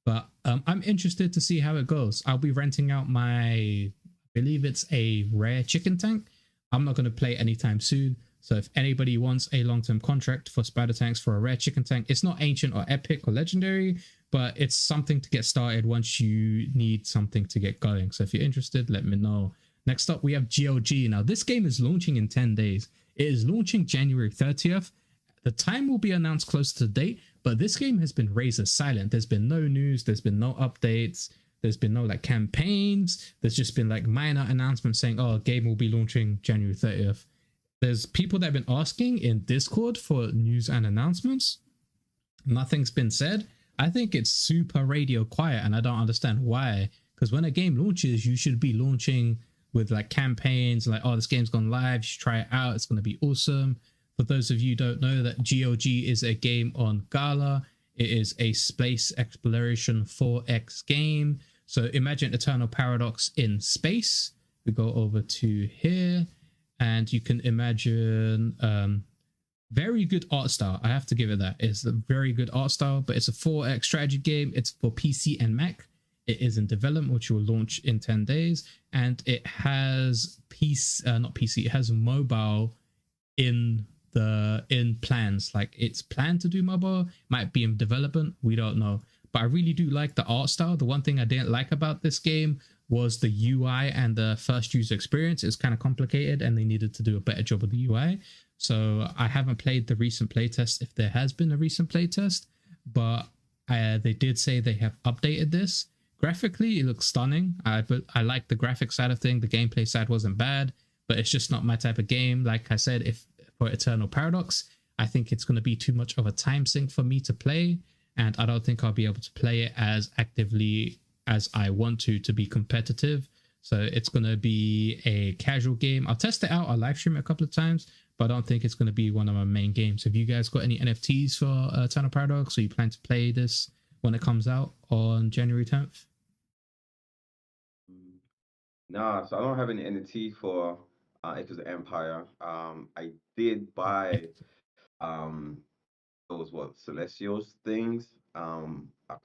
But I'm interested to see how it goes. I'll be renting out I believe it's a rare chicken tank. I'm not going to play anytime soon. So if anybody wants a long-term contract for Spider Tanks for a rare chicken tank, it's not ancient or epic or legendary, but it's something to get started once you need something to get going. So if you're interested, let me know. Next up, we have GLG. Now, this game is launching in 10 days. It is launching January 30th. The time will be announced close to the date, but this game has been razor silent. There's been no news. There's been no updates. There's been no like campaigns. There's just been like minor announcements saying, oh, game will be launching January 30th. There's people that have been asking in Discord for news and announcements. Nothing's been said. I think it's super radio quiet, and I don't understand why. Because when a game launches, you should be launching with like campaigns, like, oh, this game's gone live, you should try it out, it's going to be awesome. For those of you who don't know, that GOG is a game on Gala. It is a space exploration 4X game. So imagine Eternal Paradox in space. We go over to here, and you can imagine very good art style. I have to give it that. It's a very good art style, but it's a 4X strategy game. It's for PC and Mac. It is in development, which will launch in 10 days. And it has not PC, it has mobile in plans. Like, it's planned to do mobile, might be in development, we don't know. But I really do like the art style. The one thing I didn't like about this game was the UI and the first user experience. It's kind of complicated, and they needed to do a better job of the UI. So I haven't played the recent playtest, if there has been a recent playtest, but they did say they have updated this. Graphically, it looks stunning. I like the graphic side of things. The gameplay side wasn't bad, but it's just not my type of game. Like I said, if for Eternal Paradox, I think it's going to be too much of a time sink for me to play, and I don't think I'll be able to play it as actively as I want to be competitive. So it's going to be a casual game. I'll test it out. I'll live stream it a couple of times, but I don't think it's going to be one of my main games. Have you guys got any NFTs for Eternal Paradox, or you plan to play this when it comes out on January 10th? Nah, so I don't have any NFT for Echoes of Empire. I did buy um those Celestials things, a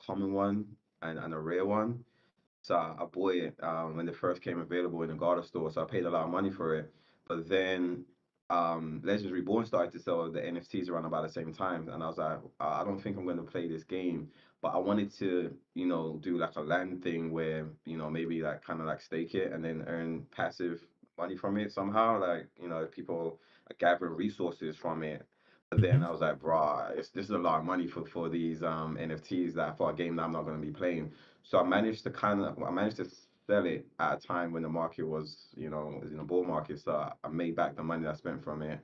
common one and a rare one. So I bought it when it first came available in the Garda store. So I paid a lot of money for it. But then Legends Reborn started to sell the NFTs around about the same time, and I was like, I don't think I'm going to play this game. But I wanted to, do like a land thing where, maybe like kind of like stake it and then earn passive money from it somehow. Like, people are gathering resources from it. But then Mhm. I was like, bruh, this is a lot of money for these NFTs that for a game that I'm not going to be playing. So I managed to sell it at a time when the market was, was in a bull market. So I made back the money I spent from it.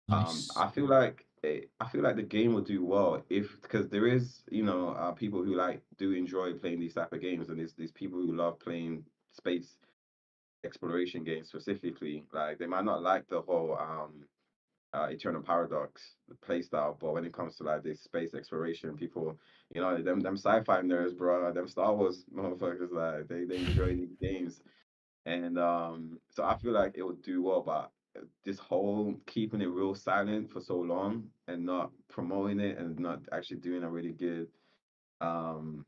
Nice. I feel like the game will do well if because there is, people who like do enjoy playing these type of games, and there's people who love playing space exploration games specifically. Like they might not like the whole Eternal Paradox playstyle, but when it comes to like this space exploration, people, them sci-fi nerds, bro, them Star Wars motherfuckers, like they enjoy these games, and so I feel like it would do well, but this whole keeping it real silent for so long and not promoting it and not actually doing a really good um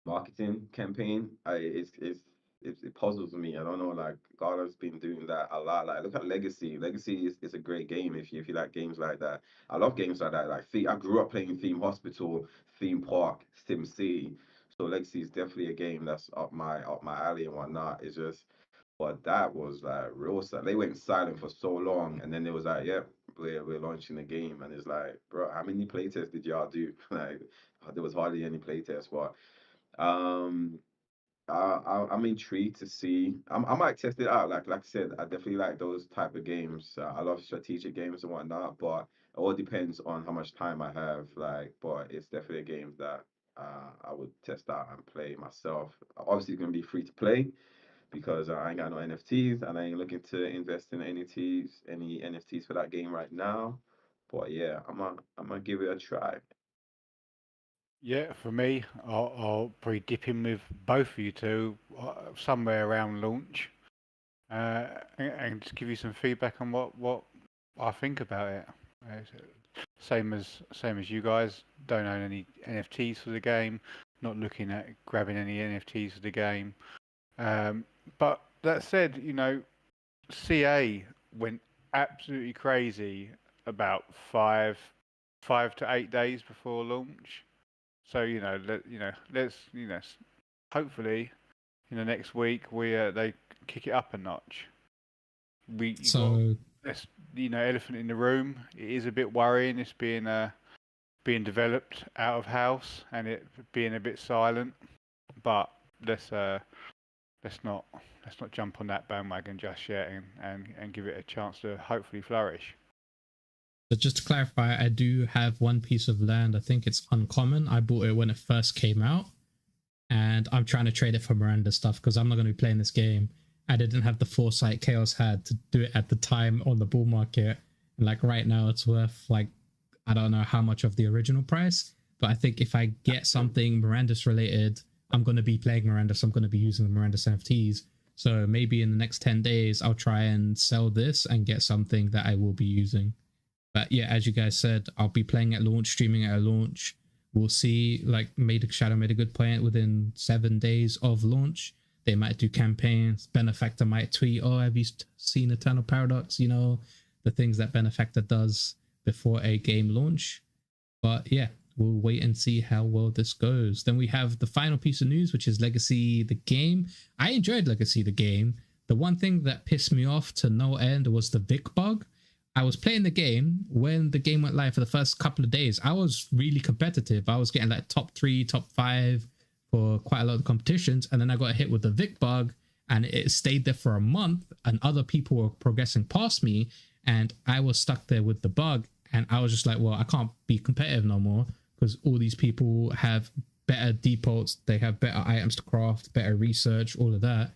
marketing campaign, it puzzles me. I don't know, like God has been doing that a lot. Like look at Legacy. Legacy is a great game if you like games like that. I love games like that. Like I grew up playing Theme Hospital, Theme Park, Sim City. So Legacy is definitely a game that's up my alley and whatnot. It's just but that was like real sad. They went silent for so long, and then it was like, yep, we're launching the game, and it's like, bro, how many playtests did y'all do? Like, there was hardly any playtests, but um, I'm intrigued to see. I might test it out. Like I said, I definitely like those type of games. I love strategic games and whatnot, but it all depends on how much time I have. Like, but it's definitely a game that I would test out and play myself. Obviously, it's gonna be free to play because I ain't got no NFTs and I ain't looking to invest in any NFTs for that game right now. But yeah, I'm gonna give it a try. Yeah, for me, I'll probably dip in with both of you two somewhere around launch, and just give you some feedback on what I think about it. Same as you guys. Don't own any NFTs for the game. Not looking at grabbing any NFTs for the game. But that said, CA went absolutely crazy about five to 8 days before launch. So let's hopefully in the next week they kick it up a notch. You got So this elephant in the room. It is a bit worrying. It's being developed out of house and it being a bit silent. But let's uh let's not jump on that bandwagon just yet and give it a chance to hopefully flourish. But just to clarify, I do have one piece of land. I think it's uncommon. I bought it when it first came out, and I'm trying to trade it for Miranda stuff because I'm not going to be playing this game. I didn't have the foresight Khaos had to do it at the time on the bull market. And like right now, it's worth like, I don't know how much of the original price, but I think if I get something Miranda's related, I'm going to be playing Miranda, so I'm going to be using the Miranda's NFTs. So maybe in the next 10 days, I'll try and sell this and get something that I will be using. But yeah, as you guys said, I'll be playing at launch, streaming at a launch. We'll see. Like, Shadow made a good point. Within 7 days of launch, they might do campaigns. Benefactor might tweet, "Oh, have you seen Eternal Paradox?" You know, the things that Benefactor does before a game launch. But yeah, we'll wait and see how well this goes. Then we have the final piece of news, which is Legacy the game. I enjoyed Legacy the game. The one thing that pissed me off to no end was the Vic bug. I was playing the game when the game went live for the first couple of days. I was really competitive. I was getting like top 3, top 5 for quite a lot of competitions. And then I got hit with the Vic bug and it stayed there for a month and other people were progressing past me and I was stuck there with the bug. And I was just like, well, I can't be competitive no more because all these people have better depots. They have better items to craft, better research, all of that.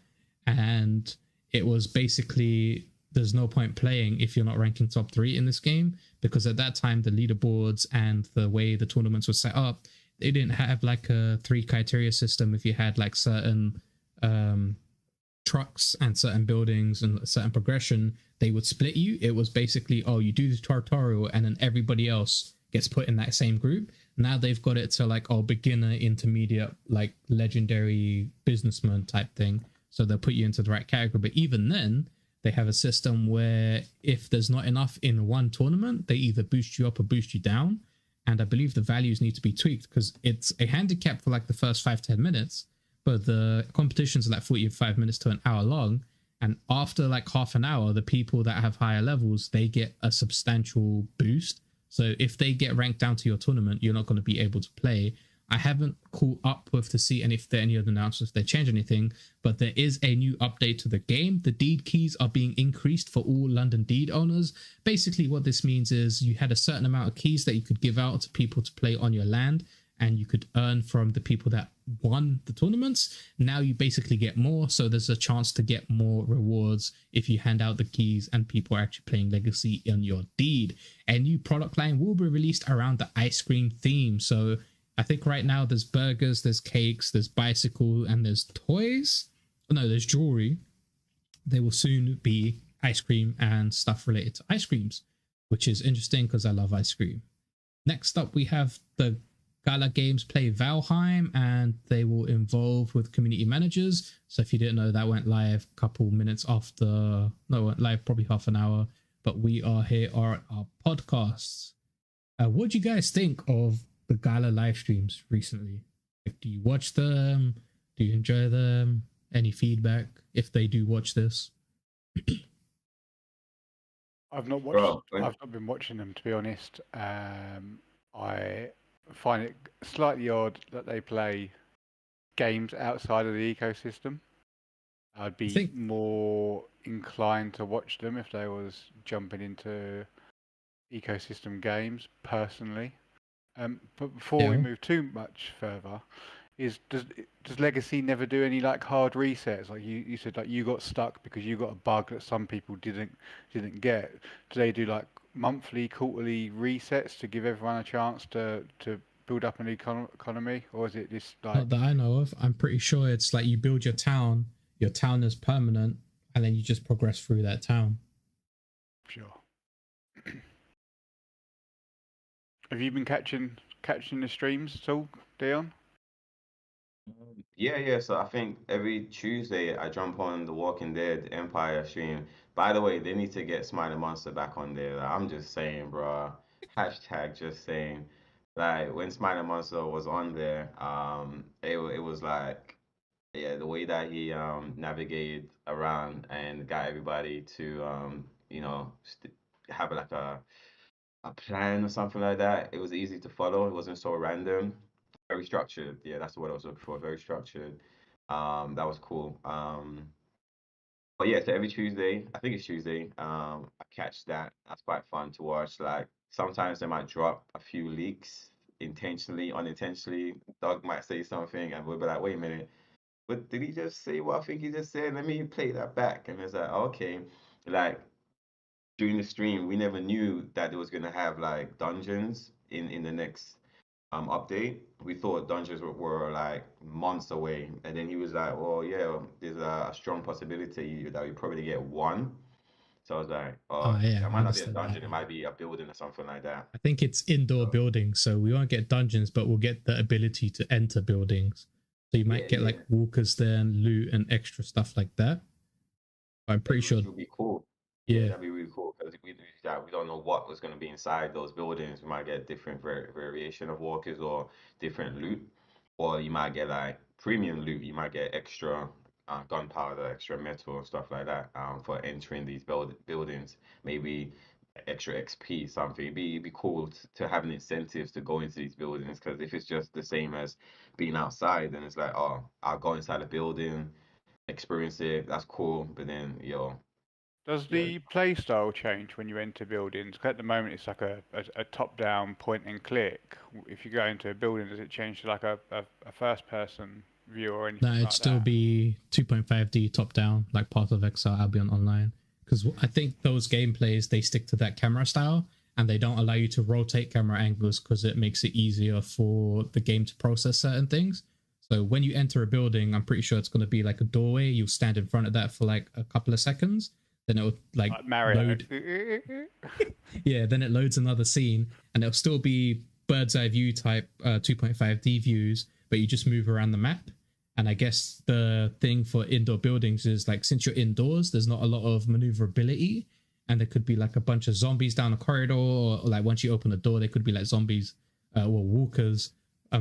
And it was basically, there's no point playing if you're not ranking top 3 in this game, because at that time the leaderboards and the way the tournaments were set up, they didn't have like a 3 criteria system. If you had like certain trucks and certain buildings and certain progression, they would split you. It was basically, oh, you do the tutorial and then everybody else gets put in that same group. Now they've got it to like, oh, beginner, intermediate, like legendary businessman type thing, so they'll put you into the right category. But even then, they have a system where if there's not enough in one tournament, they either boost you up or boost you down. And I believe the values need to be tweaked because it's a handicap for like the first 5-10 minutes, but the competitions are like 45 minutes to an hour long. And after like half an hour, the people that have higher levels, they get a substantial boost. So if they get ranked down to your tournament, you're not going to be able to play. I haven't caught up with to see if there are any other announcements, if they change anything, but there is a new update to the game. The deed keys are being increased for all London deed owners. Basically, what this means is you had a certain amount of keys that you could give out to people to play on your land, and you could earn from the people that won the tournaments. Now you basically get more, so there's a chance to get more rewards if you hand out the keys and people are actually playing Legacy in your deed. A new product line will be released around the ice cream theme. So I think right now there's burgers, there's cakes, there's bicycle, and there's toys. No, there's jewelry. There will soon be ice cream and stuff related to ice creams, which is interesting because I love ice cream. Next up, we have the Gala Games play Valheim, and they will involve with community managers. So if you didn't know, that went live a couple minutes after, no, it went live probably half an hour, but we are here on our podcasts. What do you guys think of the Gala live streams recently? Like, do you watch them? Do you enjoy them? Any feedback if they do watch this? I've not watched. I've not been watching them, to be honest. I find it slightly odd that they play games outside of the ecosystem. I'd be more inclined to watch them if they was jumping into ecosystem games personally. But before we move too much further, does Legacy never do any like hard resets? Like you said, like you got stuck because you got a bug that some people didn't get. Do they do like monthly, quarterly resets to give everyone a chance to build up an economy, or is it just like? Not that I know of. I'm pretty sure it's like you build your town is permanent, and then you just progress through that town. Sure. Have you been catching the streams at all, Dion? Yeah. So I think every Tuesday I jump on the Walking Dead Empire stream. By the way, they need to get Smilinmonster back on there. Like, I'm just saying, bro. Hashtag just saying. Like when Smilinmonster was on there, it was like, yeah, the way that he navigated around and got everybody to have like a plan or something like that. It was easy to follow. It wasn't so random. Very structured. Yeah, that's the word I was looking for. Very structured. That was cool. But yeah, so every Tuesday, I think it's Tuesday, I catch that. That's quite fun to watch. Like sometimes they might drop a few leaks intentionally, unintentionally. Doug might say something and we'll be like, wait a minute, but did he just say what I think he just said? Let me play that back. And it's like, okay. Like during the stream, we never knew that it was gonna have like dungeons in the next update. We thought dungeons were like months away, and then he was like, "Well, yeah, there's a strong possibility that we probably get one." So I was like, "Oh, Oh yeah, that I might not be a understand dungeon. that. It might be a building or something like that." I think it's indoor So buildings, so we won't get dungeons, but we'll get the ability to enter buildings. So you might yeah, get yeah, like walkers there and loot and extra stuff like that. I'm pretty sure. which would be cool. Yeah, Yeah, that'd be really cool because we don't know what was going to be inside those buildings. We might get different variation of walkers or different loot, or you might get like premium loot. You might get extra gunpowder, extra metal, and stuff like that for entering these buildings. Maybe extra XP, something. It'd be cool to have an incentive to go into these buildings because if it's just the same as being outside, then it's like, oh, I'll go inside a building, experience it. That's cool, but then Does yo, the play style change when you enter buildings? 'Cause at the moment, it's like a top-down point and click. If you go into a building, does it change to like a first-person view or no, anything it'd like still that? be 2.5D top down, like part of Exile Albion Online. Because I think those gameplays they stick to that camera style, and they don't allow you to rotate camera angles because it makes it easier for the game to process certain things. So when you enter a building, I'm pretty sure it's going to be like a doorway. You'll stand in front of that for like a couple of seconds, then it'll like Like Mario. load. Yeah, then it loads another scene, and it'll still be bird's eye view type 2.5D views, but you just move around the map. And I guess the thing for indoor buildings is like since you're indoors, there's not a lot of maneuverability, and there could be like a bunch of zombies down a corridor, or like once you open a door, there could be like zombies or walkers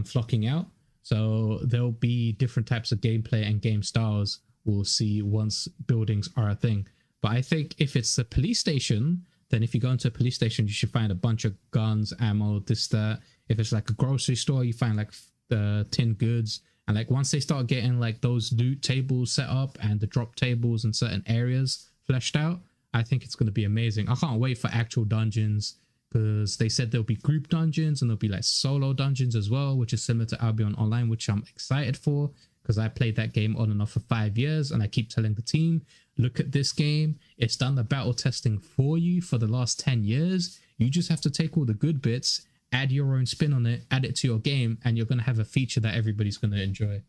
flocking out. So there'll be different types of gameplay and game styles we'll see once buildings are a thing. But I think if it's a police station, then if you go into a police station, you should find a bunch of guns, ammo, this, that. If it's like a grocery store, you find like the tin goods. And like once they start getting like those loot tables set up and the drop tables in certain areas fleshed out, I think it's going to be amazing. I can't wait for actual dungeons because they said there'll be group dungeons and there'll be like solo dungeons as well, which is similar to Albion Online, which I'm excited for because I played that game on and off for 5 years, and I keep telling the team, look at this game. It's done the battle testing for you for the last 10 years. You just have to take all the good bits, add your own spin on it, add it to your game, and you're going to have a feature that everybody's going to enjoy.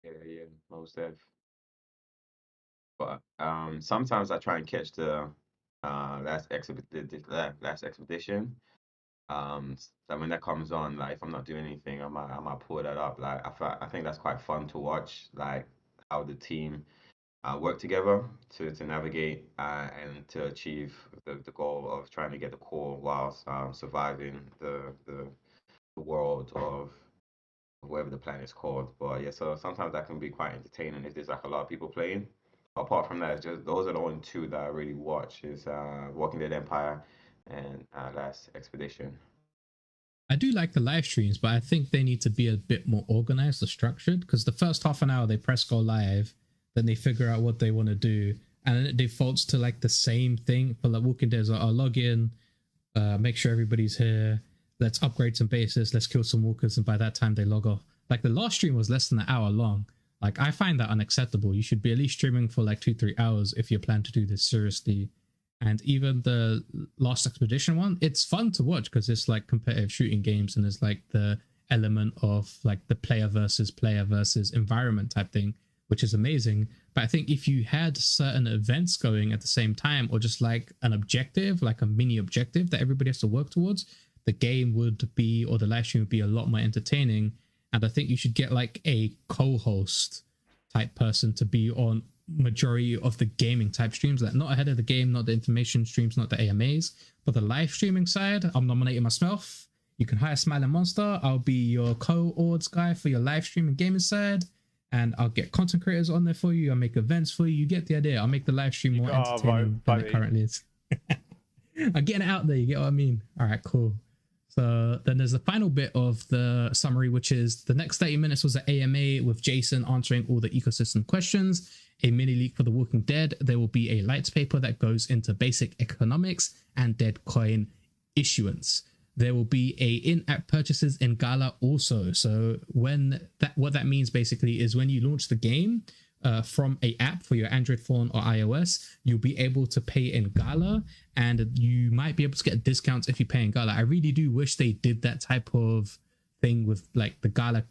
yeah, most def. But sometimes I try and catch the last expedition. So when that comes on, like if I'm not doing anything, I might pull that up. Like I think that's quite fun to watch, like how the team work together to navigate and to achieve the goal of trying to get the core whilst surviving the world of whatever the planet's called. But yeah, so sometimes that can be quite entertaining if there's like a lot of people playing. Apart from that, it's just those are the only two that I really watch is Walking Dead Empire and Last Expedition. I do like the live streams, but I think they need to be a bit more organized or structured because the first half an hour they press go live, then they figure out what they want to do, and then it defaults to like the same thing for like Walking Dead. I'll log in, make sure everybody's here, let's upgrade some bases, let's kill some walkers, and by that time they log off. Like the last stream was less than an hour long. Like I find that unacceptable. You should be at least streaming for like 2-3 hours if you plan to do this seriously. And even the Last Expedition one, it's fun to watch because it's like competitive shooting games and there's like the element of like the player versus environment type thing, which is amazing. But I think if you had certain events going at the same time or just like an objective, like a mini objective that everybody has to work towards, the game would be, or the live stream would be a lot more entertaining. And I think you should get like a co-host type person to be on majority of the gaming type streams, like not ahead of the game, not the information streams, not the AMAs, but the live streaming side. I'm nominating myself. You can hire Smilinmonster. I'll be your co-ords guy for your live stream and gaming side, and I'll get content creators on there for you. I'll make events for you. You get the idea. I'll make the live stream more entertaining than it currently is. I'm getting it out there. You get what I mean? All right, cool. So then there's the final bit of the summary, which is the next 30 minutes was an AMA with Jason answering all the ecosystem questions. a mini leak for The Walking Dead. There will be a lights paper that goes into basic economics and dead coin issuance. There will be a in-app purchases in Gala also. So what that means basically is when you launch the game from a app for your Android phone or iOS, you'll be able to pay in Gala, and you might be able to get discounts if you pay in Gala. I really do wish they did that type of thing with like the Gala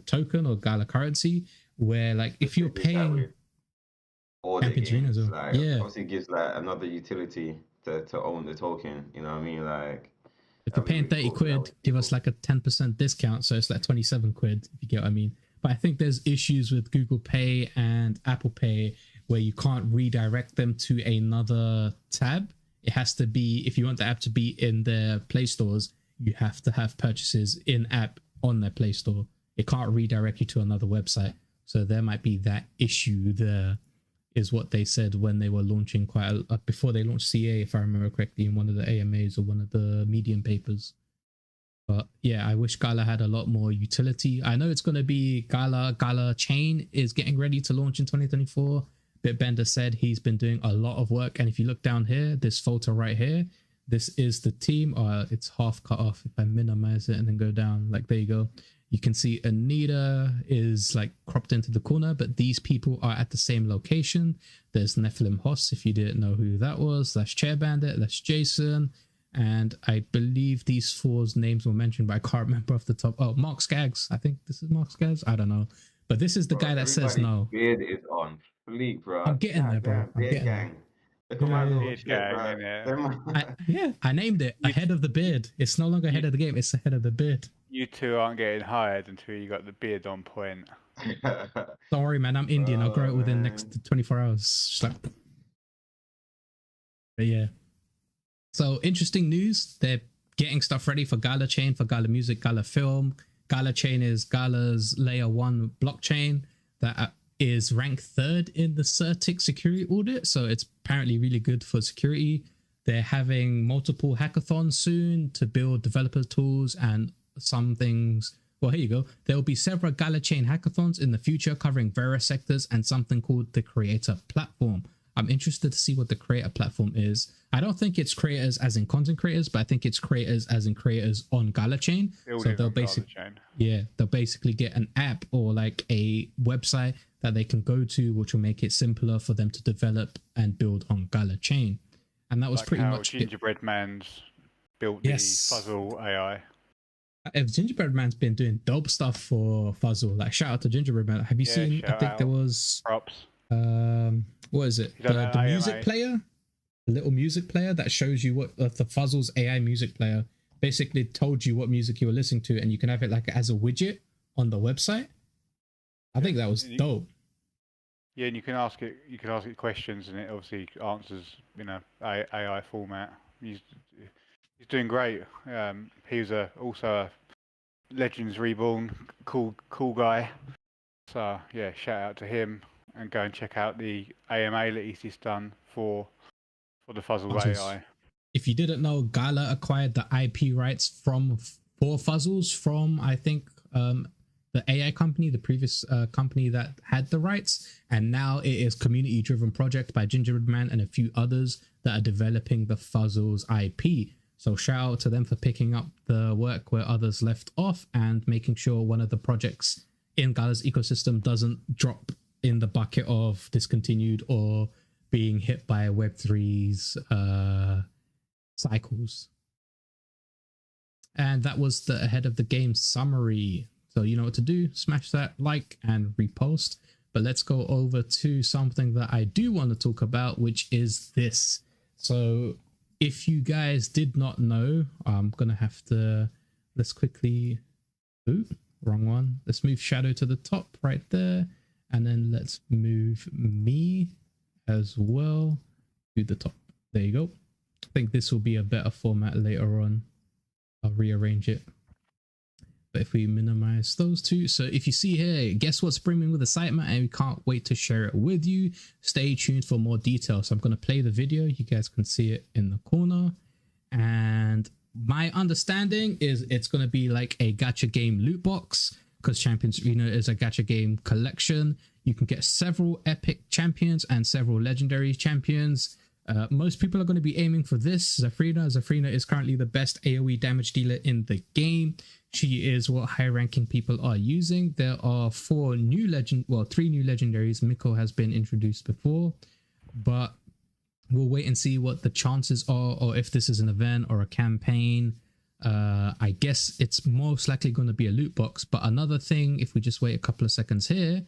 token or Gala currency, where like if you're paying all the Champions Arena games, as well. like Yeah. obviously it gives like another utility to own the token. You know what I mean? Like if you're paying 30 quid, give us like a 10% discount, so it's like 27 quid, if you get what I mean. But I think there's issues with Google Pay and Apple Pay where you can't redirect them to another tab. It has to be, if you want the app to be in their Play stores, you have to have purchases in app on their Play store. It can't redirect you to another website. So there might be that issue there, is what they said when they were launching before they launched CA, if I remember correctly, in one of the AMAs or one of the Medium papers. But yeah, I wish Gala had a lot more utility. I know it's going to be Gala Chain is getting ready to launch in 2024. Bitbender said he's been doing a lot of work. And if you look down here, this photo right here, this is the team. It's half cut off. If I minimize it and then go down, like there you go. You can see Anita is like cropped into the corner, but these people are at the same location. There's Nephilim Hoss, if you didn't know who that was. That's Chair Bandit, that's Jason. And I believe these four's names were mentioned, but I can't remember off the top. Oh, Mark Skaggs. I think this is Mark Skaggs. I don't know. But this is the guy that says no. Beard is on fleek, bro. I'm getting there, bro. I'm getting there. Look at my little shit, bro. I named it ahead of the beard. It's no longer ahead of the game. It's ahead of the beard. You two aren't getting hired until you got the beard on point. Don't worry, man. I'm Indian. I'll grow it within the next 24 hours. Just like... But yeah. So interesting news. They're getting stuff ready for Gala Chain, for Gala Music, Gala Film. Gala Chain is Gala's layer 1 blockchain that is ranked 3rd in the CertiK security audit. So it's apparently really good for security. They're having multiple hackathons soon to build developer tools and some things. Well, here you go. There will be several Gala Chain hackathons in the future covering various sectors and something called the Creator Platform. I'm interested to see what the Creator Platform is. I don't think it's creators as in content creators, but I think it's creators as in creators on Gala Chain. So they'll basically get an app or like a website that they can go to, which will make it simpler for them to develop and build on Gala Chain. And that was like pretty much Gingerbread Man's built the Fuzzle AI. If Gingerbread Man's been doing dope stuff for Fuzzle, like shout out to Gingerbread Man. Have you seen? I think there was props. What is it? The music player, the little music player that shows you what the Fuzzle's AI music player basically told you what music you were listening to, and you can have it like as a widget on the website. I think that was dope. Yeah, and you can ask it questions, and it obviously answers in a AI format. He's doing great. He was also a Legends Reborn cool guy. So yeah, shout out to him, and go and check out the AMA that he's just done for the Fuzzle AI. If you didn't know, Gala acquired the IP rights for Fuzzles from, I think, the AI company, the previous company that had the rights, and now it is community-driven project by Gingerbread Man and a few others that are developing the Fuzzles IP. So shout out to them for picking up the work where others left off and making sure one of the projects in Gala's ecosystem doesn't drop in the bucket of discontinued or being hit by Web3's cycles. And that was the ahead of the game summary. So you know what to do, smash that like and repost. But let's go over to something that I do want to talk about, which is this. So if you guys did not know, I'm gonna have to, let's quickly, wrong one. Let's move Shadow to the top right there. And then let's move me as well to the top. There you go. I think this will be a better format later on. I'll rearrange it. But if we minimize those two, so if you see here, guess what's brimming with excitement, and we can't wait to share it with you. Stay tuned for more details. So I'm going to play the video. You guys can see it in the corner. And my understanding is it's going to be like a gacha game loot box because Champions Arena is a gacha game collection. You can get several epic champions and several legendary champions. Most people are going to be aiming for this, Zafrina. Zafrina is currently the best AoE damage dealer in the game. She is what high-ranking people are using. There are three new legendaries. Miko has been introduced before, but we'll wait and see what the chances are, or if this is an event or a campaign. I guess it's most likely going to be a loot box. But another thing, if we just wait a couple of seconds here,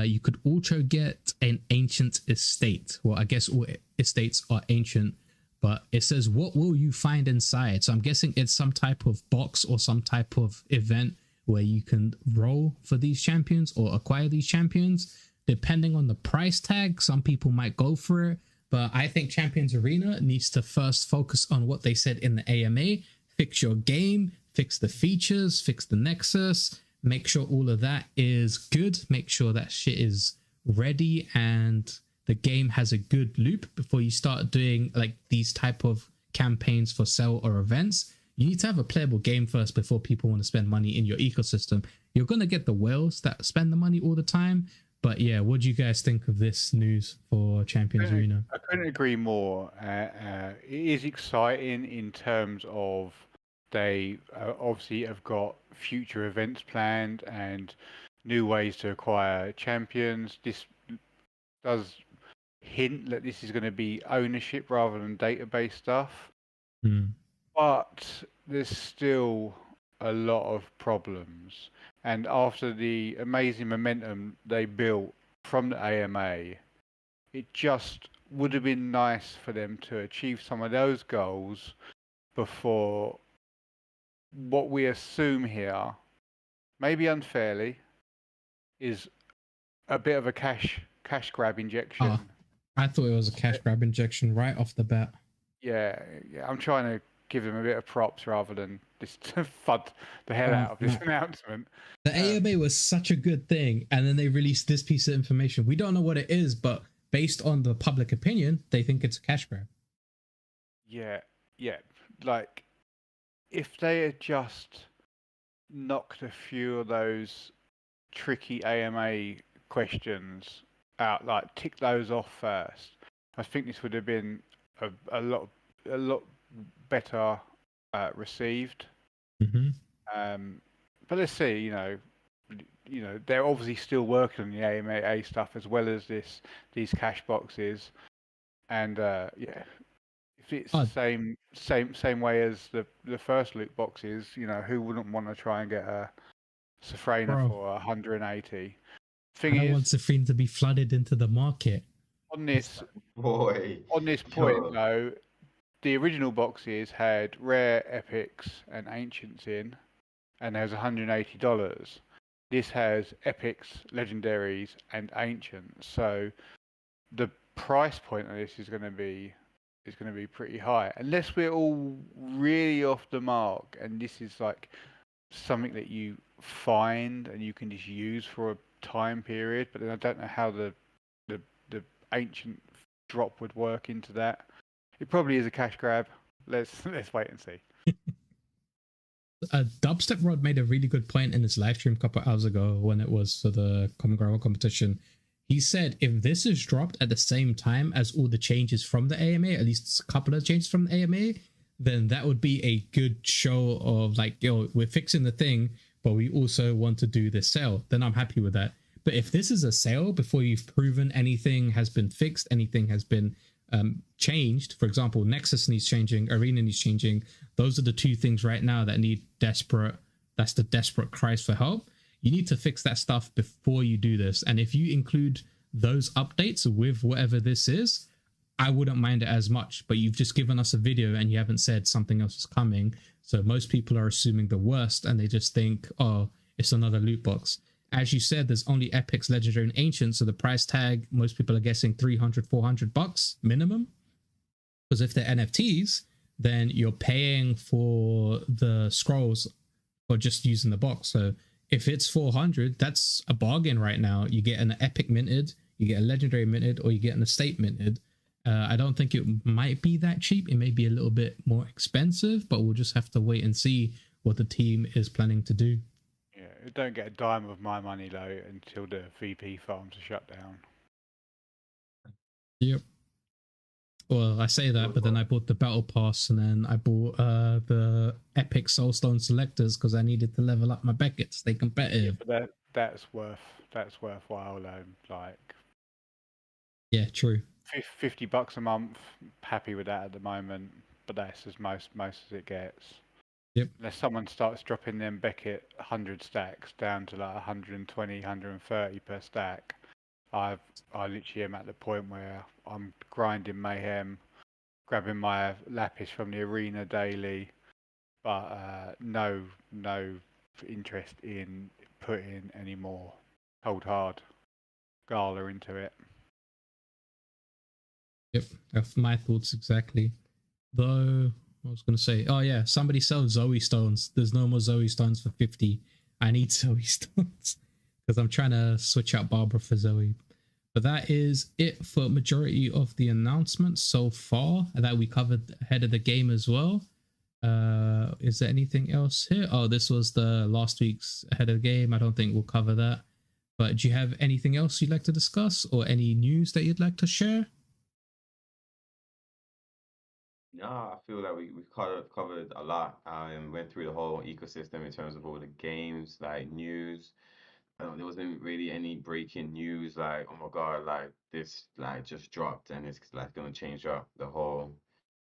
you could also get an ancient estate. Well, I guess all estates are ancient, but it says, what will you find inside? So I'm guessing it's some type of box or some type of event where you can roll for these champions or acquire these champions. Depending on the price tag, some people might go for it, but I think Champions Arena needs to first focus on what they said in the AMA. Fix your game, fix the features, fix the Nexus, make sure all of that is good, make sure that shit is ready and the game has a good loop before you start doing like these type of campaigns for sale or events. You need to have a playable game first before people want to spend money in your ecosystem. You're going to get the whales that spend the money all the time. But yeah, what do you guys think of this news for Champions Arena? I couldn't agree more. It is exciting in terms of they obviously have got future events planned and new ways to acquire champions. This does hint that this is going to be ownership rather than database stuff. But there's still a lot of problems. And after the amazing momentum they built from the AMA, it just would have been nice for them to achieve some of those goals before what we assume here, maybe unfairly, is a bit of a cash grab injection. Oh, I thought it was a cash grab injection right off the bat. Yeah, I'm trying to give them a bit of props rather than just fud the hell out of this announcement. The AMA was such a good thing, and then they released this piece of information. We don't know what it is, but based on the public opinion, they think it's a cash grab. Yeah. Like, if they had just knocked a few of those tricky AMA questions out, like tick those off first, I think this would have been a lot better received. But let's see. You know, they're obviously still working on the AMA stuff as well as these cash boxes, and if it's the same way as the first loot boxes, who wouldn't want to try and get a Safrina for 180? I don't want Safrina to be flooded into the market. On this point, though, the original boxes had rare epics and ancients in, and there was $180. This has epics, legendaries, and ancients. So the price point of this is going to be pretty high, unless we're all really off the mark, and this is like something that you find and you can just use for a time period. But then I don't know how the ancient drop would work into that. It probably is a cash grab. Let's wait and see. Dubstep Rod made a really good point in his live stream a couple of hours ago when it was for the Common Ground competition. He said if this is dropped at the same time as all the changes from the AMA, at least a couple of changes from the AMA, then that would be a good show of like, we're fixing the thing, but we also want to do this sale. Then I'm happy with that. But if this is a sale before you've proven anything has been fixed, anything has been changed, for example, Nexus needs changing, Arena needs changing. Those are the two things right now that need that's the desperate cries for help. You need to fix that stuff before you do this. And if you include those updates with whatever this is, I wouldn't mind it as much. But you've just given us a video and you haven't said something else is coming. So most people are assuming the worst and they just think, oh, it's another loot box. As you said, there's only epics, legendary, and ancient. So the price tag, most people are guessing $300-$400 minimum. Because if they're NFTs, then you're paying for the scrolls for just using the box. So if it's 400, that's a bargain right now. You get an epic minted, you get a legendary minted, or you get an estate minted. I don't think it might be that cheap. It may be a little bit more expensive, but we'll just have to wait and see what the team is planning to do. Yeah, don't get a dime of my money though until the VP farms are shut down. Yep. Well, I say that, but then I bought the battle pass, and then I bought the epic soulstone selectors because I needed to level up my Beckett to stay competitive. Yeah, but that's worthwhile though. Like, yeah, true. $50 a month. Happy with that at the moment, but that's as most as it gets. Yep. Unless someone starts dropping them Beckett 100 stacks down to like 120, 130 per stack, I literally am at the point where I'm grinding mayhem, grabbing my lapis from the arena daily, but no interest in putting any more cold hard Gala into it. Yep, that's my thoughts exactly. Though, I was going to say, oh yeah, somebody sells Zoe stones. There's no more Zoe stones for 50. I need Zoe stones because I'm trying to switch out Barbara for Zoe. But that is it for majority of the announcements so far that we covered ahead of the game as well. Is there anything else here? Oh, this was the last week's ahead of the game. I don't think we'll cover that. But do you have anything else you'd like to discuss or any news that you'd like to share? No, I feel like we've covered a lot and went through the whole ecosystem in terms of all the games, like news. There wasn't really any breaking news like, oh my God, like this like just dropped and it's like gonna change up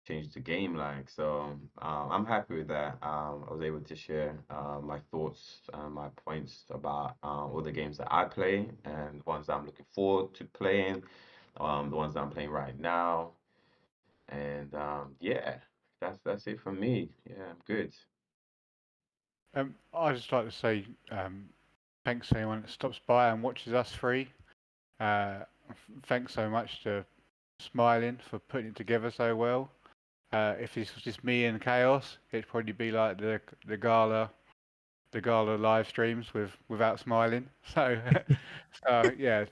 change the game like. So I'm happy with that. I was able to share my thoughts, my points about all the games that I play and the ones that I'm looking forward to playing, the ones that I'm playing right now. And yeah, that's it from me. Yeah, I'm good. I'd just like to say thanks to anyone that stops by and watches us free. Thanks so much to Smiling for putting it together so well. If this was just me and Khaos, it'd probably be like the gala live streams without Smiling. So yeah,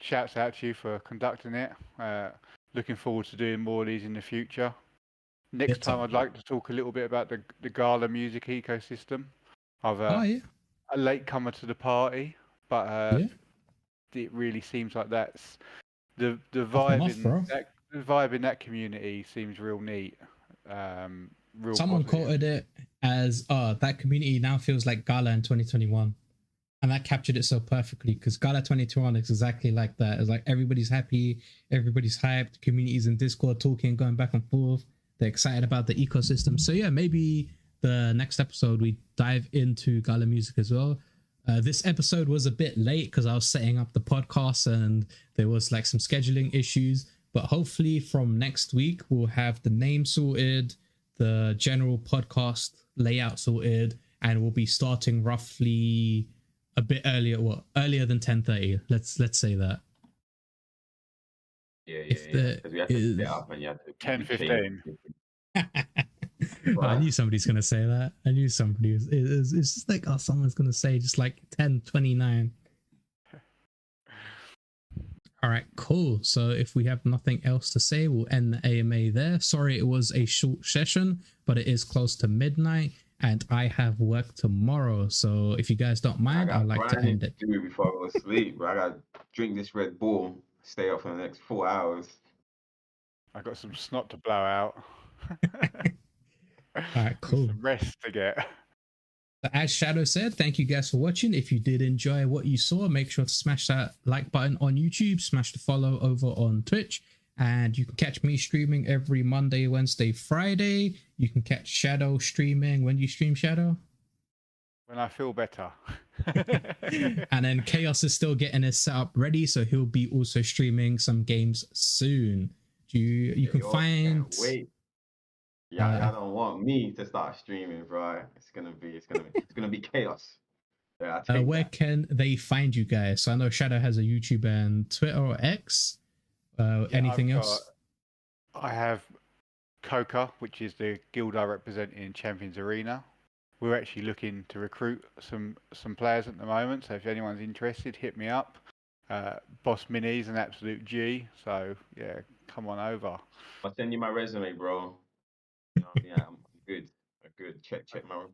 shouts out to you for conducting it. Looking forward to doing more of these in the future. Next time, I'd like to talk a little bit about the Gala music ecosystem. I've a latecomer to the party, but it really seems like that's the vibe in that community seems real neat. Real Someone positive. quoted it as, that community now feels like Gala in 2021. And that captured it so perfectly because Gala 2021 is exactly like that. It's like everybody's happy, everybody's hyped, communities in Discord talking, going back and forth. They're excited about the ecosystem. So yeah, maybe the next episode we dive into Gala music as well. This episode was a bit late because I was setting up the podcast and there was like some scheduling issues. But hopefully from next week, we'll have the name sorted, the general podcast layout sorted, and we'll be starting roughly a bit earlier. Well, earlier than 10:30. Let's say that. Yeah. Because we have to set up and you have to 10:15. I knew somebody's gonna say that. I knew somebody was. It's just like, oh, someone's gonna say just like 10:29. All right, cool. So if we have nothing else to say, we'll end the AMA there. Sorry, it was a short session, but it is close to midnight, and I have work tomorrow. So if you guys don't mind, I'd like to end it. Do before I go to sleep, but I gotta drink this Red Bull, stay up for the next 4 hours. I got some snot to blow out. All right, cool. Some rest to get. As Shadow said, thank you guys for watching. If you did enjoy what you saw, make sure to smash that like button on YouTube, smash the follow over on Twitch, and you can catch me streaming every Monday, Wednesday, Friday. You can catch Shadow streaming. When do you stream, Shadow? When I feel better. And then Khaos is still getting his setup ready, so he'll be also streaming some games soon. You can find... Wait. Yeah, I don't want me to start streaming, bro. It's gonna be chaos. Yeah, where can they find you guys? So I know Shadow has a YouTube and Twitter or X. Anything else? I have Coca, which is the guild I represent in Champions Arena. We're actually looking to recruit some players at the moment, so if anyone's interested, hit me up. Boss Mini's an absolute G, so yeah, come on over. I'll send you my resume, bro. Yeah, I'm good. Check my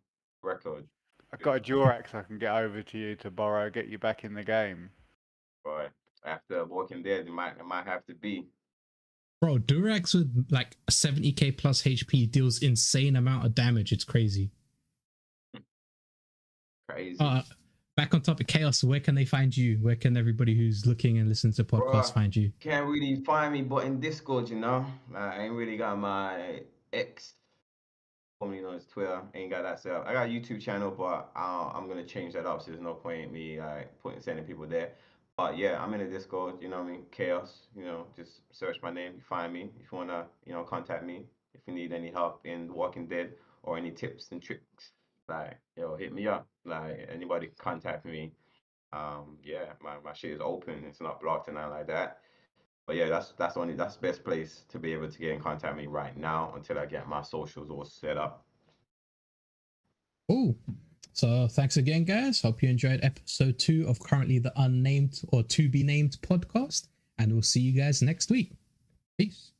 record. I've got a Durax I can get over to you to borrow, get you back in the game. Boy, after Walking Dead, it might have to be. Bro, Durax with like 70k plus HP deals insane amount of damage. It's crazy. Crazy. Back on topic, Khaos, where can they find you? Where can everybody who's looking and listening to podcasts find you? Can't really find me but in Discord, you know. I ain't really got my X, formerly known as Twitter, ain't got that set up. I got a YouTube channel, but I'm gonna change that up, so there's no point in me like sending people there. But yeah, I'm in the Discord, you know what I mean? Khaos, you know, just search my name, you find me. If you wanna, you know, contact me if you need any help in Walking Dead or any tips and tricks. Like, yo, hit me up. Like anybody can contact me. Yeah, my shit is open. It's not blocked and nothing like that. But yeah, that's the best place to be able to get in contact with me right now until I get my socials all set up. Oh, so thanks again, guys. Hope you enjoyed episode 2 of currently the unnamed or to be named podcast, and we'll see you guys next week. Peace.